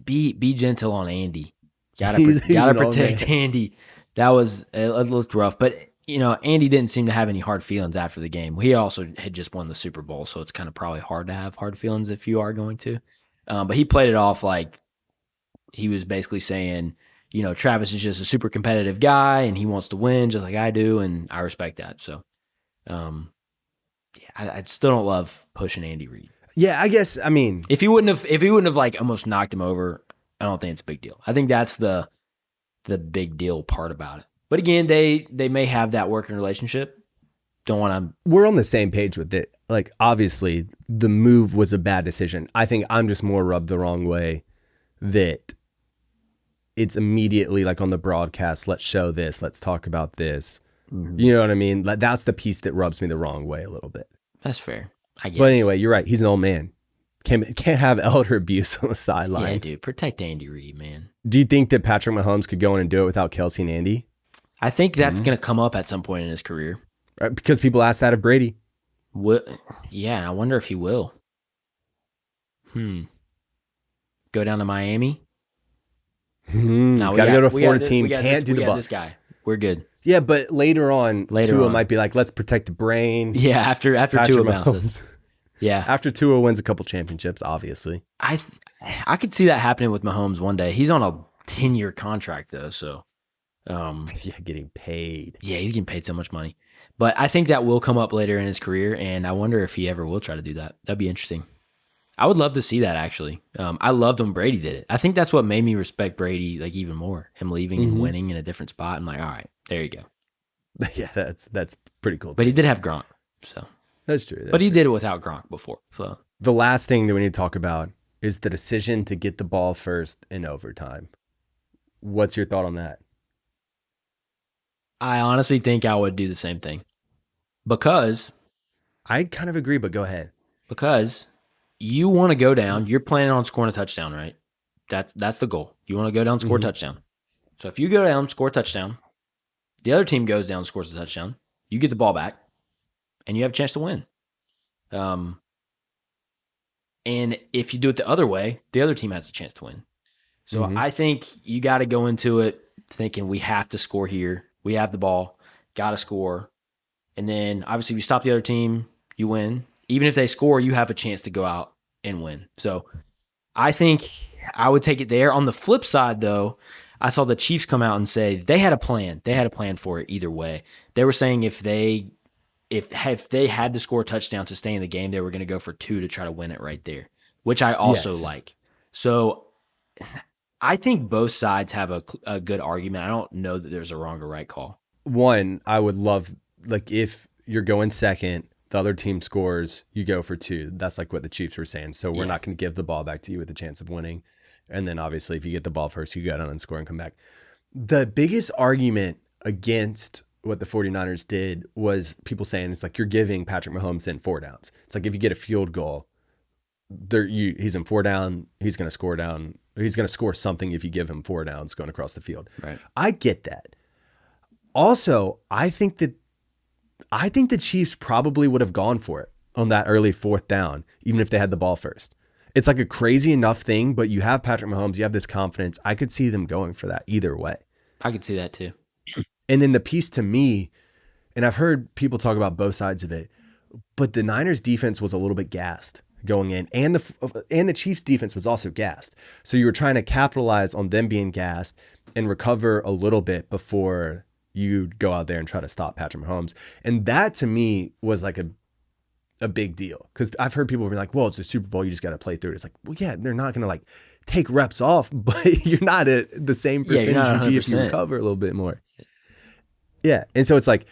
be gentle on Andy. Gotta protect Andy. It looked rough, but you know, Andy didn't seem to have any hard feelings after the game. He also had just won the Super Bowl, so it's kind of probably hard to have hard feelings if you are going to. But he played it off like he was basically saying, you know, Travis is just a super competitive guy and he wants to win just like I do, and I respect that. So, I still don't love pushing Andy Reid. Yeah, I guess. I mean, if he wouldn't have like almost knocked him over, I don't think it's a big deal. I think that's the big deal part about it. But again, they may have that working relationship. Don't want to. We're on the same page with it. Like, obviously, the move was a bad decision. I think I'm just more rubbed the wrong way that it's immediately like on the broadcast, let's show this, let's talk about this. Mm-hmm. You know what I mean? Like, that's the piece that rubs me the wrong way a little bit. That's fair, I guess. But anyway, you're right. He's an old man. Can't have elder abuse on the sideline. Yeah, dude. Protect Andy Reid, man. Do you think that Patrick Mahomes could go in and do it without Kelsey and Andy? I think that's going to come up at some point in his career. Right, because people ask that of Brady. Yeah, and I wonder if he will. Go down to Miami? No, gotta go to a Florida team. Can't do the Bucs. This guy. We're good. Yeah, but later on, Tua might be like, let's protect the brain. Yeah, after Tua bounces. Yeah. After Tua wins a couple championships, obviously. I could see that happening with Mahomes one day. He's on a 10-year contract, though, so. Yeah, getting paid. Yeah, he's getting paid so much money. But I think that will come up later in his career, and I wonder if he ever will try to do that. That'd be interesting. I would love to see that, actually. I loved when Brady did it. I think that's what made me respect Brady like even more. Him leaving and winning in a different spot. I'm like, all right, there you go. Yeah, that's pretty cool. But he did have Gronk, so. That's true. But he did it without Gronk before. So the last thing that we need to talk about is the decision to get the ball first in overtime. What's your thought on that? I honestly think I would do the same thing. Because I kind of agree, but go ahead. Because you want to go down, you're planning on scoring a touchdown, right? That's the goal. You want to go down, score a touchdown. So if you go down, score a touchdown, the other team goes down, scores a touchdown, you get the ball back, and you have a chance to win. And if you do it the other way, the other team has a chance to win. So I think you got to go into it thinking we have to score here. We have the ball, got to score. And then obviously if you stop the other team, you win. Even if they score, you have a chance to go out and win. So I think I would take it there. On the flip side, though, I saw the Chiefs come out and say they had a plan. They had a plan for it either way. They were saying if they if they had to score a touchdown to stay in the game, they were going to go for 2 to try to win it right there, which I also like. So I think both sides have a good argument. I don't know that there's a wrong or right call. One, I would love, like, if you're going second, the other team scores, you go for 2. That's like what the Chiefs were saying. So we're not going to give the ball back to you with a chance of winning. And then obviously if you get the ball first, you go down and score and come back. The biggest argument against what the 49ers did was people saying it's like you're giving Patrick Mahomes then 4 downs. It's like if you get a field goal, he's in 4 down, he's going to score down. He's going to score something if you give him 4 downs going across the field. Right. I get that. Also, I think the Chiefs probably would have gone for it on that early 4th down, even if they had the ball first. It's like a crazy enough thing, but you have Patrick Mahomes, you have this confidence. I could see them going for that either way. I could see that too. And then the piece to me, and I've heard people talk about both sides of it, but the Niners defense was a little bit gassed going in, and the Chiefs defense was also gassed. So you were trying to capitalize on them being gassed and recover a little bit before you go out there and try to stop Patrick Mahomes. And that to me was like a big deal, because I've heard people be like, well, it's a Super Bowl, you just got to play through it. It's like, well, yeah, they're not going to like take reps off, but you're not at the same percentage you'd be if you recover a little bit more. Yeah. And so it's like,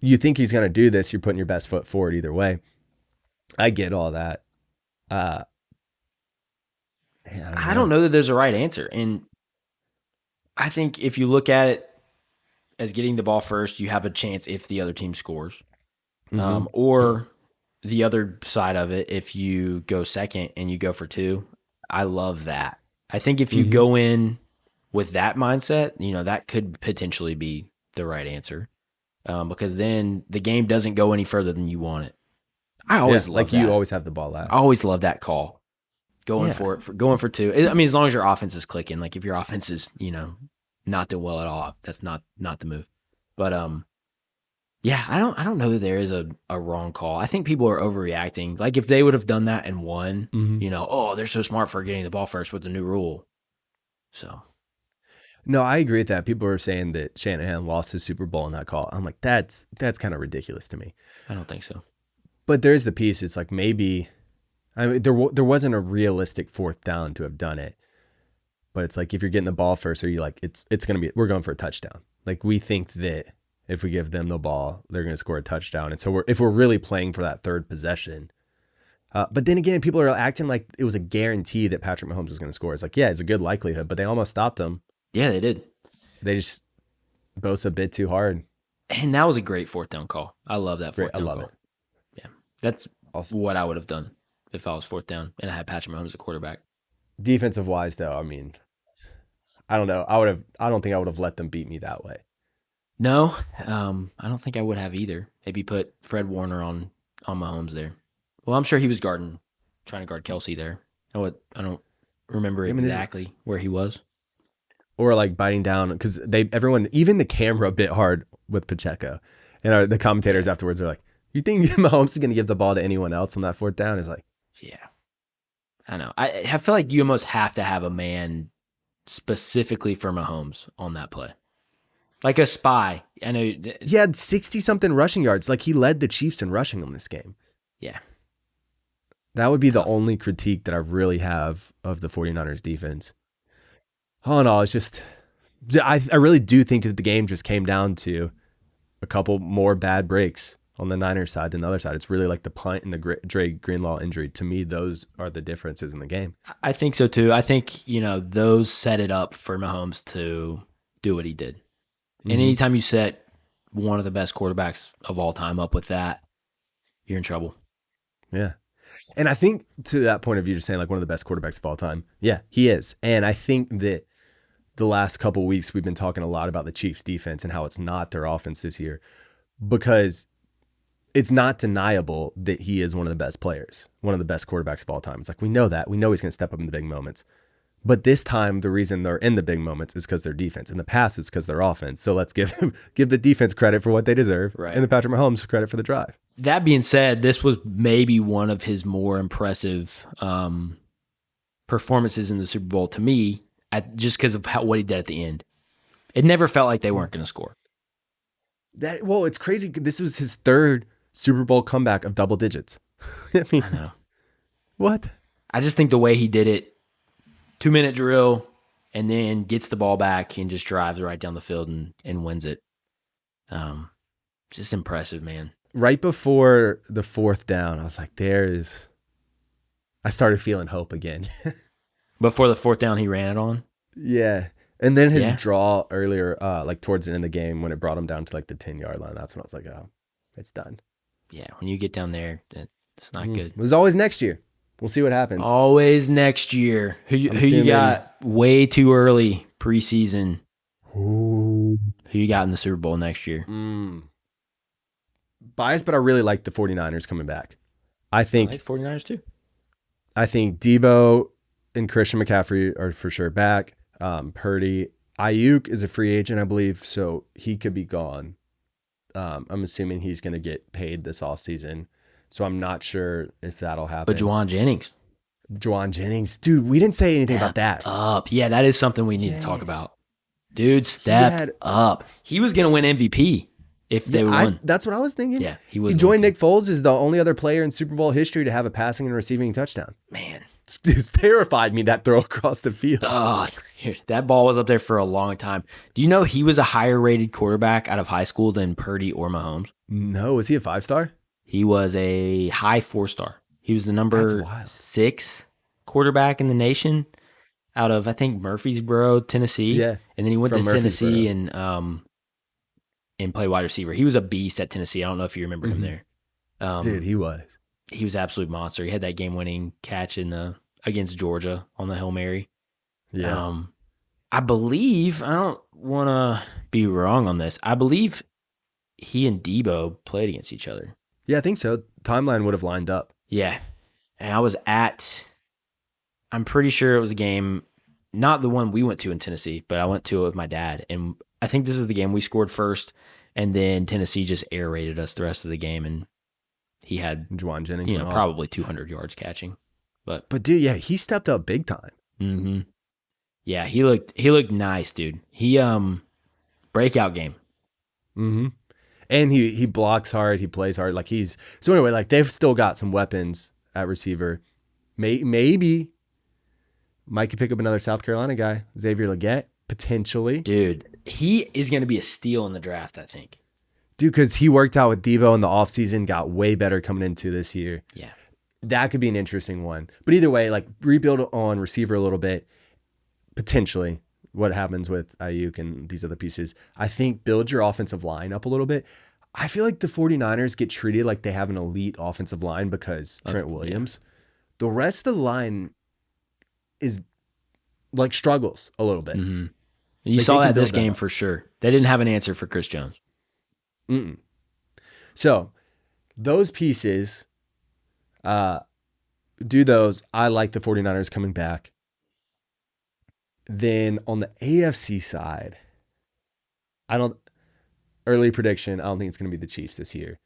you think he's going to do this, you're putting your best foot forward either way. I get all that. I don't know that there's a right answer. And I think if you look at it as getting the ball first, you have a chance if the other team scores. Or the other side of it, if you go second and you go for 2, I love that. I think if you go in with that mindset, that could potentially be the right answer, because then the game doesn't go any further than you want it. I always love that. You always have the ball last. I always love that call. Going for 2. I mean, as long as your offense is clicking, like if your offense is, not doing well at all, that's not the move. But I don't know that there is a wrong call. I think people are overreacting. Like if they would have done that and won, they're so smart for getting the ball first with the new rule. So no, I agree with that. People are saying that Shanahan lost his Super Bowl in that call. I'm like, that's kind of ridiculous to me. I don't think so. But there's the piece. It's like maybe, I mean, there wasn't a realistic 4th down to have done it. But it's like if you're getting the ball first, or you like it's going to be, we're going for a touchdown. Like we think that if we give them the ball, they're going to score a touchdown. And so if we're really playing for that 3rd possession. But then again, people are acting like it was a guarantee that Patrick Mahomes was going to score. It's like, yeah, it's a good likelihood, but they almost stopped him. Yeah, they did. They just both a bit too hard. And that was a great 4th down call. I love that 4th down call. I love it. Yeah, that's awesome. What I would have done if I was 4th down and I had Patrick Mahomes at quarterback. Defensive wise, though, I mean, I don't know. I don't think I would have let them beat me that way. No, I don't think I would have either. Maybe put Fred Warner on Mahomes there. Well, I'm sure he was trying to guard Kelsey there. I don't remember exactly where he was. Or like biting down, because everyone, even the camera bit hard with Pacheco. And the commentators afterwards are like, you think Mahomes is going to give the ball to anyone else on that 4th down? It's like, yeah. I know. I feel like you almost have to have a man specifically for Mahomes on that play. Like a spy. I know. He had 60-something rushing yards. Like he led the Chiefs in rushing on this game. Yeah. That would be the only critique that I really have of the 49ers defense. All in all, it's just, I really do think that the game just came down to a couple more bad breaks on the Niners side than the other side. It's really like the punt and the Dre Greenlaw injury. To me, those are the differences in the game. I think so too. I think, those set it up for Mahomes to do what he did. And anytime you set one of the best quarterbacks of all time up with that, you're in trouble. Yeah. And I think to that point of view, just saying like one of the best quarterbacks of all time. Yeah, he is. And I think that the last couple of weeks, we've been talking a lot about the Chiefs defense and how it's not their offense this year, because it's not deniable that he is one of the best players, one of the best quarterbacks of all time. It's like, we know that. We know he's going to step up in the big moments. But this time, the reason they're in the big moments is because their defense. In the past, it's because their offense. So let's give the defense credit for what they deserve, right, and the Patrick Mahomes credit for the drive. That being said, this was maybe one of his more impressive performances in the Super Bowl to me, just because of what he did at the end. It never felt like they weren't going to score. Well, it's crazy. This was his 3rd Super Bowl comeback of double digits. I mean, I know. what? I just think the way he did it, 2-minute drill, and then gets the ball back and just drives right down the field and wins it. Just impressive, man. Right before the fourth down, I was like, I started feeling hope again. Before the fourth down, he ran it on. Yeah. And then his draw earlier, like towards the end of the game when it brought him down to like the 10-yard line, that's when I was like, oh, it's done. Yeah, when you get down there, it's not good. It was always next year. We'll see what happens. Always next year. Who you got way too early preseason? Who you got in the Super Bowl next year? Biased, but I really like the 49ers coming back. I think 49ers too. I think Debo and Christian McCaffrey are for sure back. Purdy. Ayuk is a free agent, I believe, so he could be gone. I'm assuming he's going to get paid this offseason, so I'm not sure if that'll happen. But Juwan Jennings. Dude, we didn't say anything about that. Up. Yeah, that is something we need to talk about. Dude, stepped up. He was going to win MVP if they won. That's what I was thinking. Yeah, he was. He joined Nick Foles as the only other player in Super Bowl history to have a passing and receiving touchdown. Man. It's terrified me, that throw across the field. Oh, that ball was up there for a long time. Do you know he was a higher rated quarterback out of high school than Purdy or Mahomes? No, was he a 5-star? He was a high 4-star. He was the number 6 quarterback in the nation out of, I think, Murfreesboro, Tennessee. Yeah. And then he went to Tennessee and played wide receiver. He was a beast at Tennessee. I don't know if you remember him there. Dude, he was. He was an absolute monster. He had that game-winning catch against Georgia on the Hail Mary. Yeah. I believe, I don't want to be wrong on this, I believe he and Debo played against each other. Yeah, I think so. Timeline would have lined up. Yeah. And I'm pretty sure it was a game, not the one we went to in Tennessee, but I went to it with my dad. And I think this is the game we scored first, and then Tennessee just air raided us the rest of the game, and he had Juwan Jennings, probably 200 yards catching. But dude, yeah, he stepped up big time. Mm-hmm. Yeah, he looked nice, dude. He breakout game. Mm-hmm. And he blocks hard, he plays hard. So anyway, like they've still got some weapons at receiver. Maybe Mike could pick up another South Carolina guy, Xavier Legette, potentially. Dude, he is going to be a steal in the draft, I think. Dude, because he worked out with Debo in the offseason, got way better coming into this year. Yeah. That could be an interesting one. But either way, like rebuild on receiver a little bit, potentially what happens with Ayuk and these other pieces. I think build your offensive line up a little bit. I feel like the 49ers get treated like they have an elite offensive line because Trent Williams. Yeah. The rest of the line is like struggles a little bit. Mm-hmm. You saw that this game for sure. They didn't have an answer for Chris Jones. So those pieces, do those. I like the 49ers coming back. Then on the AFC side, early prediction, I don't think it's going to be the Chiefs this year.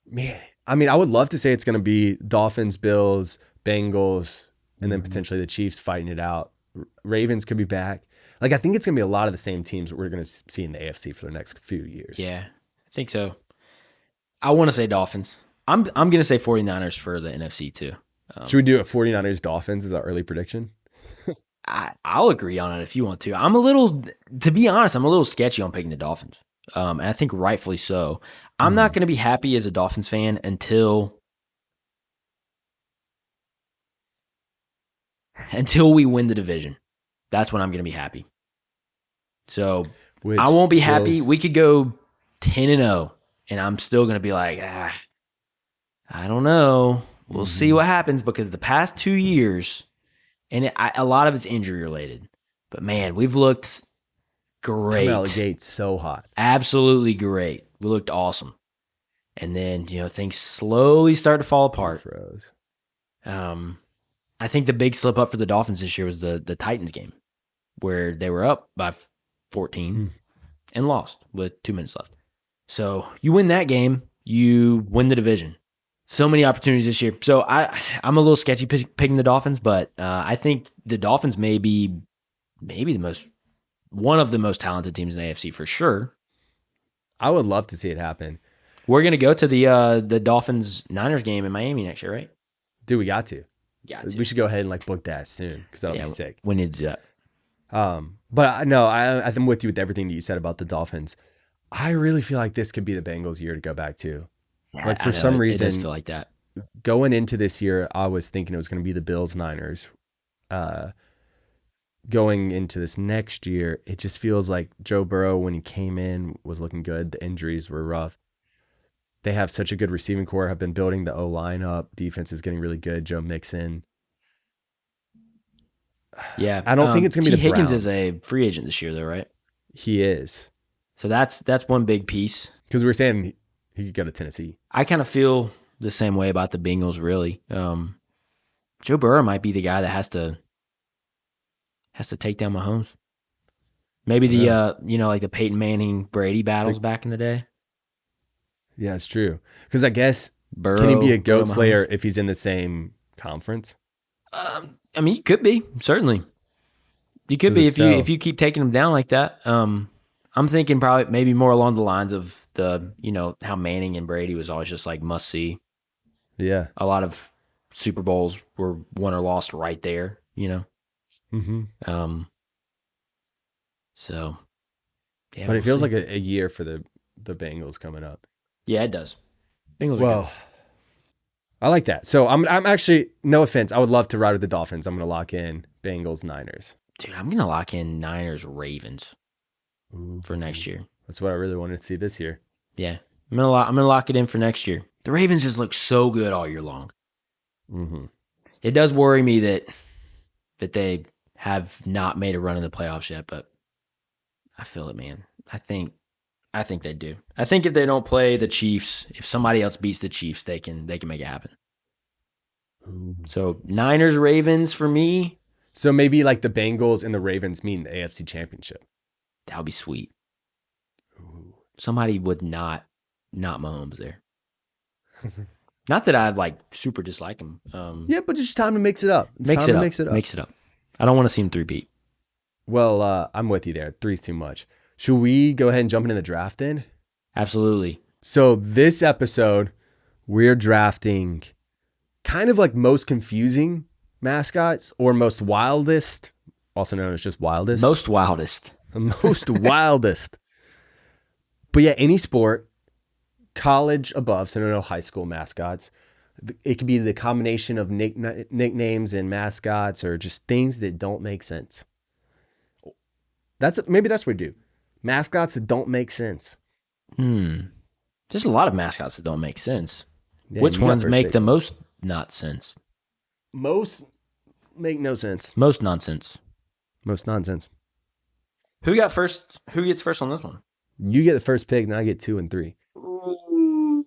Man, I mean, I would love to say it's going to be Dolphins, Bills, Bengals, and then potentially the Chiefs fighting it out. Ravens could be back. Like, I think it's going to be a lot of the same teams that we're going to see in the AFC for the next few years. Yeah, I think so. I want to say Dolphins. I'm going to say 49ers for the NFC too. Should we do a 49ers Dolphins as our early prediction? I'll agree on it if you want to. To be honest, I'm a little sketchy on picking the Dolphins. And I think rightfully so. I'm not going to be happy as a Dolphins fan until we win the division. That's when I'm going to be happy. So I won't be happy. We could go 10-0, and I'm still going to be like, I don't know. We'll see what happens because the past 2 years, and a lot of it's injury related, but man, we've looked great. Coming out of the gate so hot. Absolutely great. We looked awesome. And then, things slowly start to fall apart. Froze. I think the big slip up for the Dolphins this year was the Titans game where they were up by 14 and lost with 2 minutes left. So you win that game, you win the division. So many opportunities this year. So I'm a little sketchy picking the Dolphins, but I think the Dolphins may be one of the most talented teams in the AFC for sure. I would love to see it happen. We're gonna go to the Dolphins Niners game in Miami next year, right? Dude, we got to. Got to. We should go ahead and like book that soon because that'll Yeah, be sick. we need to do that. But no, I'm with you with everything that you said about the Dolphins. I really feel like this could be the Bengals' year to go back to. Like for some reason, it does feel like that. Going into this year, I was thinking it was going to be the Bills Niners. Going into this next year, it just feels like Joe Burrow, when he came in, was looking good. The injuries were rough. They have such a good receiving core, have been building the O-line up. Defense is getting really good. Joe Mixon. Yeah. I don't think it's going to be the Higgins Browns. is a free agent this year, though, right? He is. So that's one big piece. Because we were saying he could go to Tennessee. I kind of feel the same way about the Bengals, really. Joe Burrow might be the guy that has to take down Mahomes. Maybe like the Peyton Manning Brady battles back in the day. Yeah, it's true. Because I guess, Burrow, can he be a Burrow, goat slayer Mahomes. if he's in the same conference? I mean, he could be, certainly. You could be if you keep taking him down like that. I'm thinking probably maybe more along the lines of how Manning and Brady was always just like must see. Yeah. A lot of Super Bowls were won or lost right there, Mm-hmm. So, yeah. But it feels like a year for the Bengals coming up. Yeah, it does. Bengals are Well, good. I like that. So I'm actually, no offense, I would love to ride with the Dolphins. I'm going to lock in Bengals Niners. Dude, I'm gonna lock in Niners Ravens for next year. That's what I really wanted to see this year. Yeah, I'm gonna lock it in for next year. The Ravens just look so good all year long. Mm-hmm. It does worry me that they have not made a run in the playoffs yet, but I feel it, man. I think they do. I think if they don't play the Chiefs, if somebody else beats the Chiefs, they can make it happen. So Niners Ravens for me. So maybe like the Bengals and the Ravens mean the AFC Championship. That would be sweet. Somebody would not Mahomes there. Not that I like super dislike him. Yeah, but it's just time to mix it up. Mix it up. I don't want to see him three-peat. Well, I'm with you there. 3's too much. Should we go ahead and jump into the draft then? Absolutely. So this episode, we're drafting kind of like most confusing mascots or most wildest, also known as just wildest. Most wildest. Most wildest. But yeah, any sport, college above, so no high school mascots. It could be the combination of nicknames and mascots or just things that don't make sense. Maybe that's what we do. Mascots that don't make sense. There's a lot of mascots that don't make sense. Yeah, Which you got ones first make pick. the most not sense? Most make no sense. Most nonsense. Most nonsense. Who got first? Who gets first on this one? You get the first pick, and I get 2 and 3. Ooh,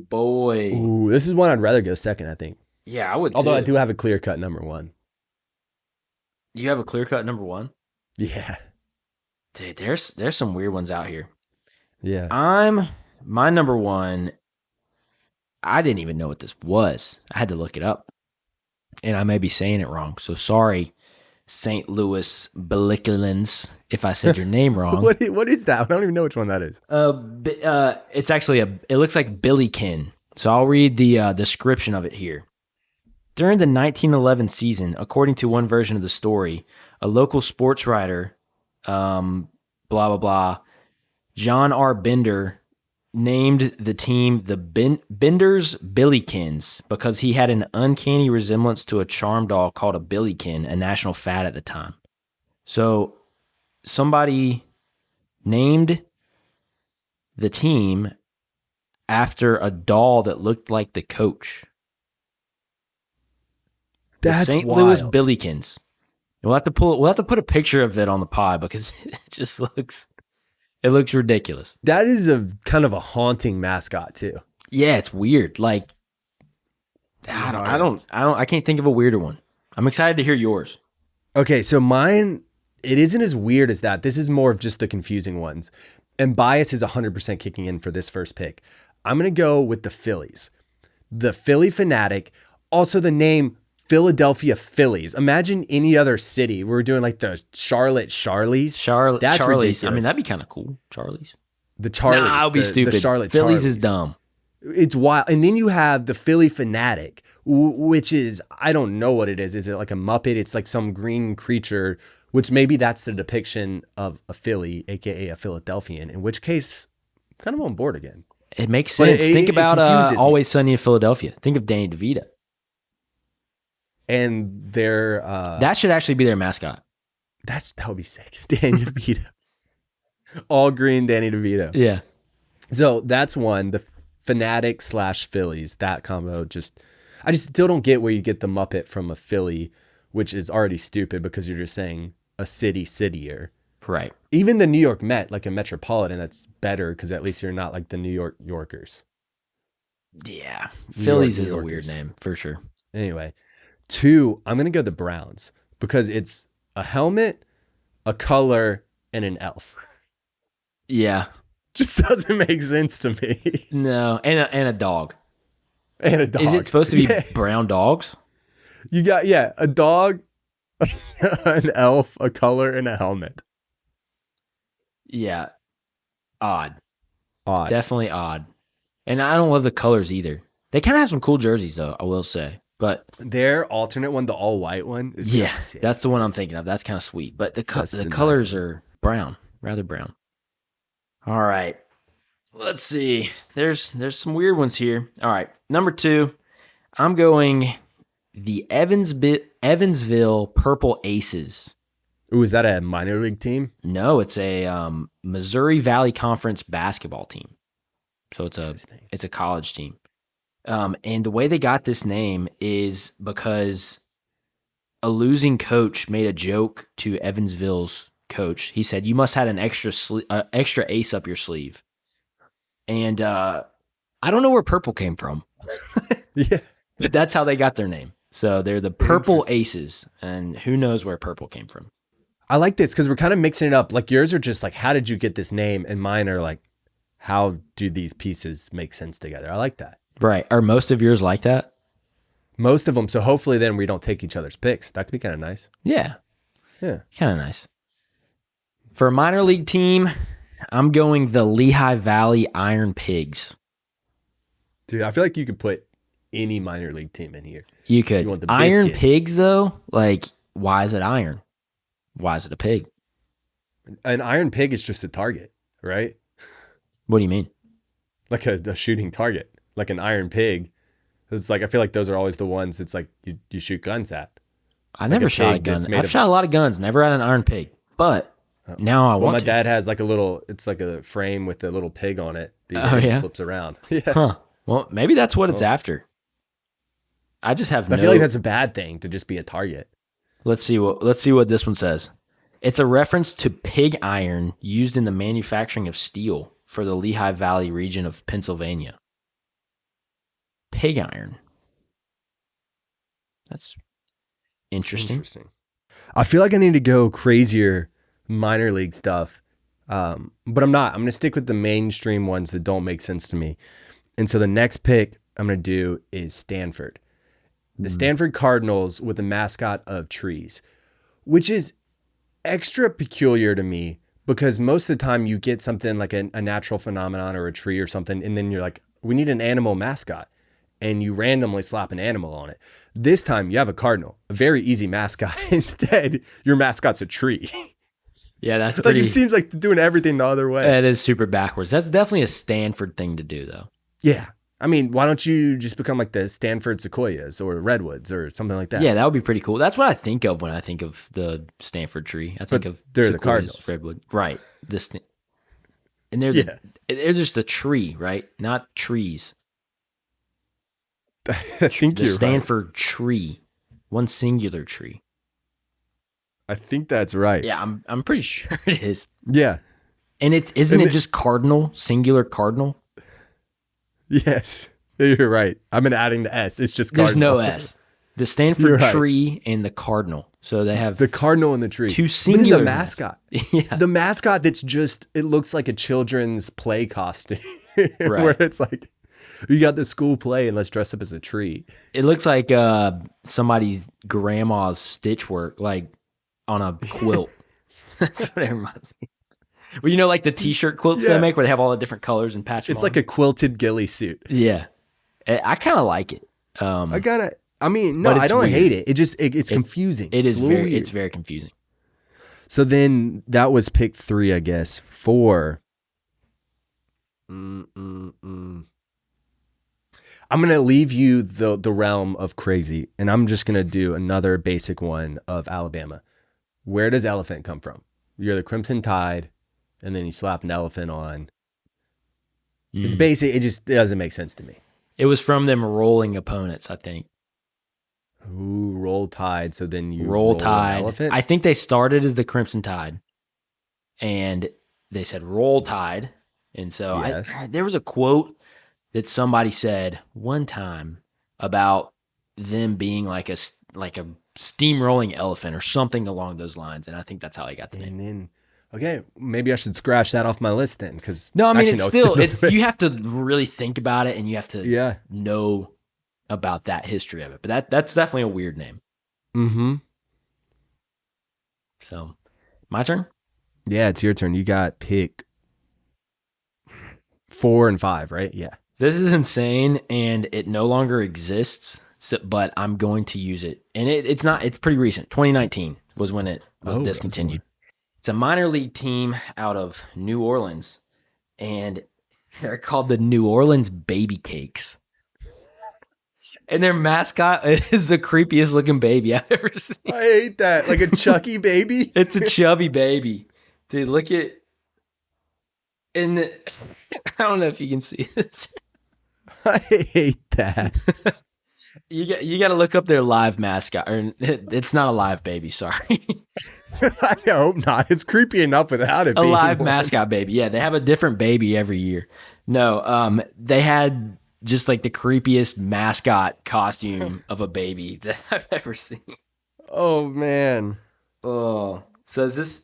boy. Ooh, this is one I'd rather go second, I think. Yeah, I would Although too. I do have a clear-cut number 1. You have a clear-cut number 1? Yeah. Dude, there's some weird ones out here. Yeah. My number 1, I didn't even know what this was. I had to look it up. And I may be saying it wrong. So sorry, St. Louis Belliculans, if I said your name wrong. What is that? I don't even know which one that is. It's actually it looks like Billykin. So I'll read the description of it here. During the 1911 season, according to one version of the story, a local sports writer, blah, blah, blah, John R. Bender, named the team the Bender's Billykins because he had an uncanny resemblance to a charm doll called a Billykin, a national fad at the time. So somebody named the team after a doll that looked like the coach. That's St. wild. Louis Billykins. We'll have to put a picture of it on the pod because it just looks ridiculous. That is a kind of a haunting mascot too. Yeah, it's weird. Like I can't think of a weirder one. I'm excited to hear yours. Okay, so mine, it isn't as weird as that. This is more of just the confusing ones. And bias is 100% kicking in for this first pick. I'm going to go with the Phillies. The Philly Fanatic, also the name Philadelphia Phillies. Imagine any other city. We're doing like the Charlotte Charlies. That's Charlie's. ridiculous. I mean, that'd be kind of cool. Charlie's. The Charlies. Nah, I'll be stupid. The Charlotte Phillies is Charlies. dumb. It's wild. And then you have the Philly Fanatic, which is, I don't know what it is. Is it like a Muppet? It's like some green creature, which maybe that's the depiction of a Philly, aka a Philadelphian, in which case, I'm kind of on board again. It makes But sense. it Think about confuses me. Always Sunny in Philadelphia. Think of Danny DeVito. And their That should actually be their mascot. that would be sick. Danny DeVito. All green Danny DeVito. Yeah. So that's one. The Fanatic / Phillies, that combo I just still don't get where you get the Muppet from a Philly, which is already stupid because you're just saying a cityer. Right. Even the New York Met, like a Metropolitan, that's better because at least you're not like the New Yorkers. Yeah. New Phillies York, is New a weird Yorkers. name for sure. Anyway, 2, I'm going to go the Browns because it's a helmet, a color, and an elf. Yeah. Just doesn't make sense to me. No. And a dog. And a dog. Is it supposed to be Yeah. brown dogs? You got, a dog, an elf, a color, and a helmet. Yeah. Odd. Odd. Definitely odd. And I don't love the colors either. They kind of have some cool jerseys though, I will say. But Their alternate one, the all white one, is yeah, sick. that's the one I'm thinking of. That's kind of sweet. But the That's a nice colors one. are brown, rather brown. All right. Let's see. There's some weird ones here. All right. Number 2, I'm going the Evansville Purple Aces. Ooh, is that a minor league team? No, it's a Missouri Valley Conference basketball team. So it's a college team. And the way they got this name is because a losing coach made a joke to Evansville's coach. He said, "You must have an extra ace up your sleeve." And I don't know where purple came from, Yeah. but that's how they got their name. So they're the Purple Interesting. Aces, and who knows where purple came from. I like this because we're kind of mixing it up. Like yours are just like, how did you get this name? And mine are like, how do these pieces make sense together? I like that. Right. Are most of yours like that? Most of them. So hopefully then we don't take each other's picks. That could be kind of nice. Yeah. Yeah. Kind of nice. For a minor league team, I'm going the Lehigh Valley Iron Pigs. Dude, I feel like you could put any minor league team in here. You could. You want the Iron biscuits. Pigs, though, like, why is it iron? Why is it a pig? An iron pig is just a target, right? What do you mean? Like a shooting target. Like an iron pig. It's like, I feel like those are always the ones that's like you shoot guns at. I never a shot a pig that's gun. made I've of- shot a lot of guns, never had an iron pig. But now I Well, want my to. dad has like it's like a frame with a little pig on it. Oh, yeah? Flips around. Yeah. Huh. Well, maybe that's what it's after. I just have I no. feel like that's a bad thing to just be a target. Let's see what this one says. It's a reference to pig iron used in the manufacturing of steel for the Lehigh Valley region of Pennsylvania. Pig iron. That's interesting. I feel like I need to go crazier minor league stuff. But I'm not. I'm going to stick with the mainstream ones that don't make sense to me. And so the next pick I'm going to do is Stanford. The Stanford Cardinals with the mascot of trees, which is extra peculiar to me because most of the time you get something like a natural phenomenon or a tree or something, and then you're like, we need an animal mascot, and you randomly slap an animal on it. This time you have a cardinal, a very easy mascot. Instead, your mascot's a tree. Yeah, that's Like pretty. it seems like doing everything the other way. That is super backwards. That's definitely a Stanford thing to do, though. Yeah. I mean, why don't you just become like the Stanford Sequoias or Redwoods or something like that? Yeah, that would be pretty cool. That's what I think of when I think of the Stanford tree. I think But of they're the sequoias, Cardinals. redwood, right? And they're they're just the tree, right? Not trees. I think The you're Stanford tree, one singular tree. right. I think that's right. Yeah, I'm pretty sure it is. Yeah. And isn't it just cardinal, singular cardinal? Yes. You're right. I'm adding the S. It's just There's cardinal. no S. The Stanford You're right. tree and the cardinal. So they have The cardinal and the tree. two But singular the mascot. Yeah. The mascot that's just, it looks like a children's play costume. Where Right. it's like, you got the school play and let's dress up as a tree. It looks like somebody's grandma's stitch work, like on a quilt. That's what it reminds me. Well, you know, like the T-shirt quilts Yeah. they make where they have all the different colors and patches. It's like a quilted ghillie suit. yeah. I kind of like it. I But I it's don't weird. hate it. It's confusing. It is It's a little very, weird. it's very confusing. So then that was pick 3, I guess. 4. I'm gonna leave you the realm of crazy, and I'm just gonna do another basic one of Alabama. Where does elephant come from? You're the Crimson Tide, and then you slap an elephant on. It's basic. It just doesn't make sense to me. It was from them rolling opponents, I think. Ooh, roll tide. So then you Roll an Tide. elephant. I think they started as the Crimson Tide, and they said Roll Tide. And so Yes. there was a quote that somebody said one time about them being like a steamrolling elephant or something along those lines, and I think that's how I got the name. And then, okay, maybe I should scratch that off my list then, because No, I mean actually, it's you have to really think about it, and you have to yeah. know about that history of it. But that's definitely a weird name. Mm-hmm. So, my turn. Yeah, it's your turn. You got pick 4 and 5, right? Yeah. This is insane, and it no longer exists. So, but I'm going to use it, and it's not. It's pretty recent. 2019 was when it was Oh, discontinued. It's a minor league team out of New Orleans, and they're called the New Orleans Baby Cakes. And their mascot is the creepiest looking baby I've ever seen. I hate that. Like a Chucky baby. It's a chubby baby, dude. Look at, and I don't know if you can see this. I hate that. You got to look up their live mascot, or it's not a live baby. Sorry, I hope not. It's creepy enough without it a being live one. mascot baby. Yeah, they have a different baby every year. No, they had just like the creepiest mascot costume of a baby that I've ever seen. Oh man. Oh, so this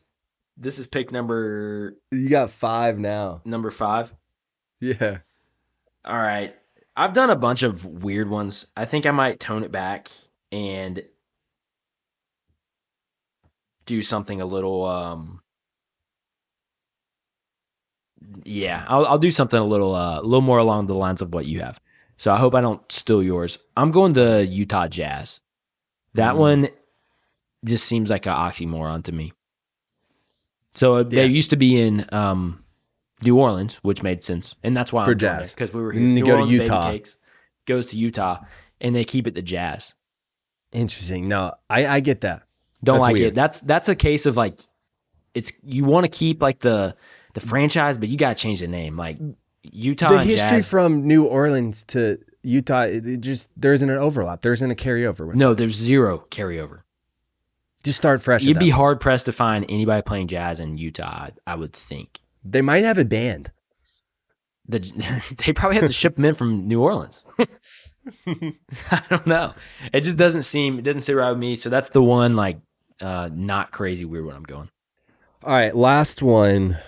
is pick number You got 5 now. 5. Yeah. All right. I've done a bunch of weird ones. I think I might tone it back and do something a little I'll do something a little more along the lines of what you have. So I hope I don't steal yours. I'm going to Utah Jazz. That one just seems like an oxymoron to me. So they used to be in New Orleans, which made sense, and that's why For I'm Jazz. because we were here. And then you New go to Orleans Utah. Baby Cakes goes to Utah, and they keep it the Jazz. Interesting. No, I get that. Don't That's like weird. it. That's a case of like it's you want to keep like the franchise, but you got to change the name. Like Utah The and history Jazz. from New Orleans to Utah, there isn't an overlap. There isn't a carryover. No, there's zero carryover. Just start fresh. You'd at be that. hard pressed to find anybody playing jazz in Utah. I would think They might have a band. they probably have to ship them in from New Orleans. I don't know. It just doesn't sit right with me. So that's the one like not crazy weird one I'm going. All right, last one.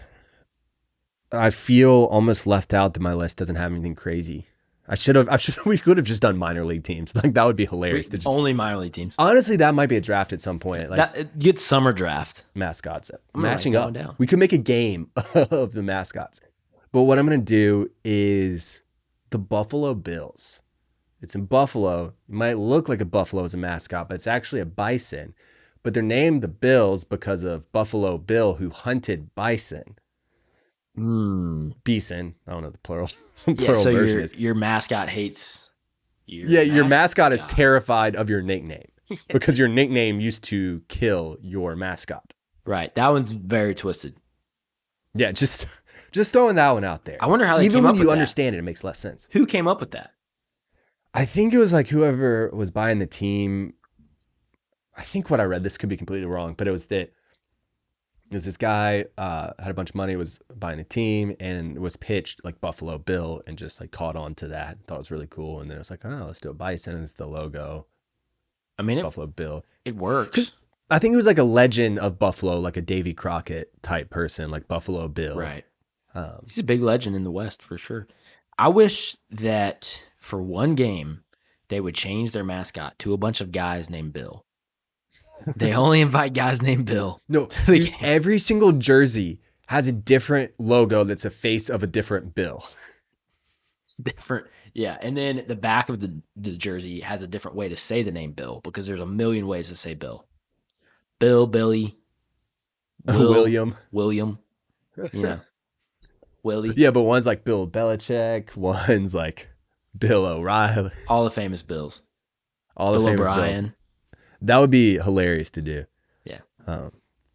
I feel almost left out that my list doesn't have anything crazy. We could have just done minor league teams. Like that would be hilarious. to just- Only minor league teams. Honestly, that might be a draft at some point. Like Get summer draft. mascots I'm gonna matching write that up. one down. We could make a game of the mascots. But what I'm going to do is the Buffalo Bills. It's in Buffalo. It might look like a buffalo as a mascot, but it's actually a bison. But they're named the Bills because of Buffalo Bill, who hunted bison. Bison. I don't know the plural. Yeah, so version is. your mascot hates Your mascot is terrified of your nickname because your nickname used to kill your mascot. Right. That one's very twisted. Yeah, just throwing that one out there. I wonder how they Even came when up you with that. understand it makes less sense. Who came up with that? I think it was like whoever was buying the team. I think what I read, this could be completely wrong, but it was this guy had a bunch of money, was buying a team, and was pitched like Buffalo Bill, and just like caught on to that. Thought it was really cool, and then it was like, oh, let's do a bison as the logo. I mean, Buffalo Bill. it works. I think it was like a legend of Buffalo, like a Davy Crockett type person, like Buffalo Bill. Right. He's a big legend in the West for sure. I wish that for one game they would change their mascot to a bunch of guys named Bill. They only invite guys named Bill. No, to the dude, game. every single jersey has a different logo that's a face of a different bill. It's different. Yeah. And then the back of the jersey has a different way to say the name Bill because there's a million ways to say Bill. Bill, Billy, William. William, Willie. Yeah, but one's like Bill Belichick. One's like Bill O'Reilly. All the famous Bills. All Bill the famous O'Brien. Bills. That would be hilarious to do. Yeah. Um,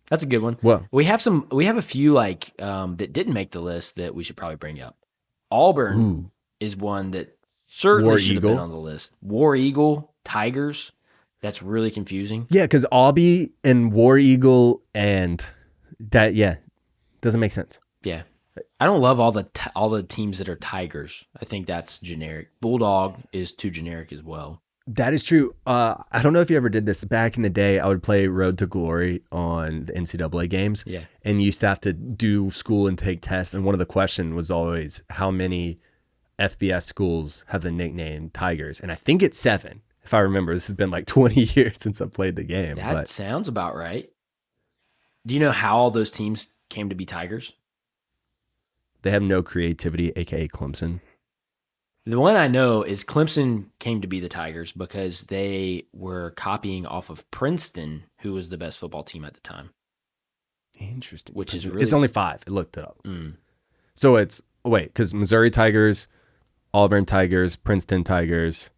That's a good one. Well, we have a few like that didn't make the list that we should probably bring up. Auburn is one that certainly War should have Eagle. been on the list. War Eagle, Tigers. That's really confusing. yeah, because Aubie and War Eagle and that, doesn't make sense. Yeah. I don't love all the teams that are Tigers. I think that's generic. Bulldog is too generic as well. That is true. I don't know if you ever did this. Back in the day, I would play Road to Glory on the NCAA games. Yeah. And you used to have to do school and take tests. And one of the questions was always, how many FBS schools have the nickname Tigers? And I think it's 7, if I remember. This has been like 20 years since I played the game. That sounds about right. Do you know how all those teams came to be Tigers? They have no creativity, a.k.a. Clemson. The one I know is Clemson came to be the Tigers because they were copying off of Princeton, who was the best football team at the time. Interesting. Which is really... It's only 5. I looked it up. Mm. So it's, because Missouri Tigers, Auburn Tigers, Princeton Tigers.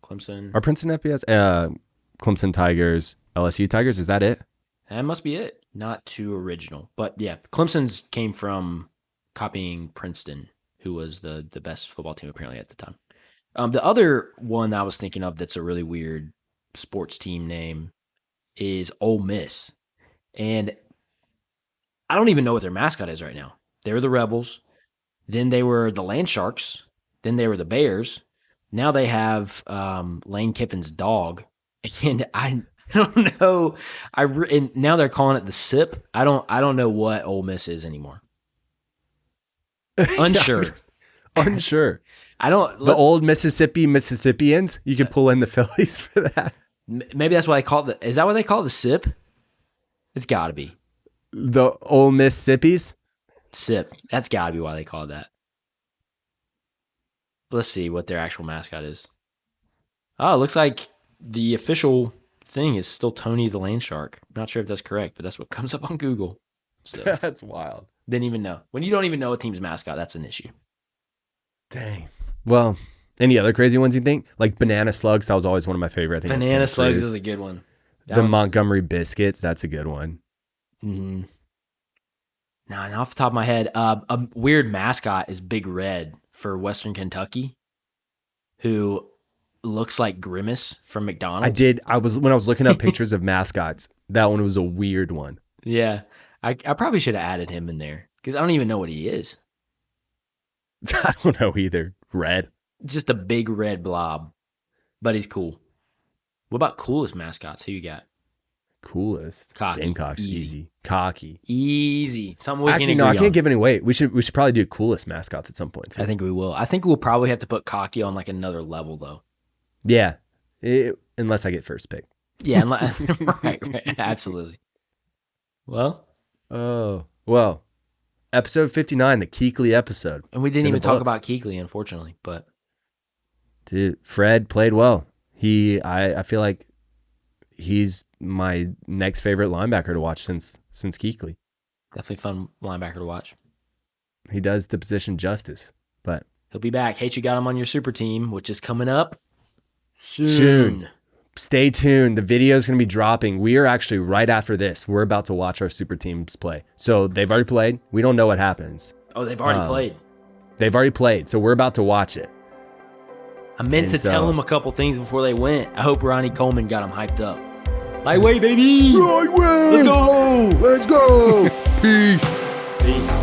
Clemson. Are Princeton FBS? Clemson Tigers, LSU Tigers. Is that it? That must be it. Not too original. But yeah, Clemson's came from copying Princeton, who was the best football team apparently at the time. The other one I was thinking of that's a really weird sports team name is Ole Miss. And I don't even know what their mascot is right now. They were the Rebels. Then they were the Land Sharks. Then they were the Bears. Now they have Lane Kiffin's dog. And I don't know. And now they're calling it the SIP. I don't know what Ole Miss is anymore. Unsure. Unsure. The old Mississippians. You could pull in the Phillies for that. Maybe that's why they call it. Is that what they call it? The SIP? It's got to be the Ole Mississippies. SIP. That's got to be why they call it that. Let's see what their actual mascot is. Oh, it looks like the official thing is still Tony the Land Shark. I'm not sure if that's correct, but that's what comes up on Google. So, that's wild. Didn't even know. When you don't even know a team's mascot, that's an issue. Dang. Well, any other crazy ones you think? Like Banana Slugs, that was always one of my favorite. I think Banana Slugs is a good one. Montgomery Biscuits, that's a good one. Mm-hmm. Nah, off the top of my head, a weird mascot is Big Red for Western Kentucky, who looks like Grimace from McDonald's. When I was looking up pictures of mascots, that one was a weird one. Yeah. I probably should have added him in there because I don't even know what he is. I don't know either. Red. Just a big red blob, but he's cool. What about coolest mascots? Who you got? Coolest. Cocky. Gamecocks. Easy. Cocky. Easy. Something we Actually, can no, I agree can't on. give any weight. We should probably do coolest mascots at some point too. I think we will. I think we'll probably have to put Cocky on like another level though. Yeah. Unless I get first pick. Yeah. right. Absolutely. Well. Oh, well, episode 59, the Keekly episode. And we didn't even talk about Keekly, unfortunately, but. Dude, Fred played well. I feel like he's my next favorite linebacker to watch since Keekly. Definitely fun linebacker to watch. He does the position justice, but. He'll be back. Hate you got him on your super team, which is coming up soon. Stay tuned. The video is going to be dropping. We are actually right after this. We're about to watch our super teams play. So they've already played. We don't know what happens. Oh, they've already played. They've already played. So we're about to watch it. I meant to tell them a couple things before they went. I hope Ronnie Coleman got them hyped up. Lightweight, baby. Lightweight. Let's go. Let's go. Peace. Peace.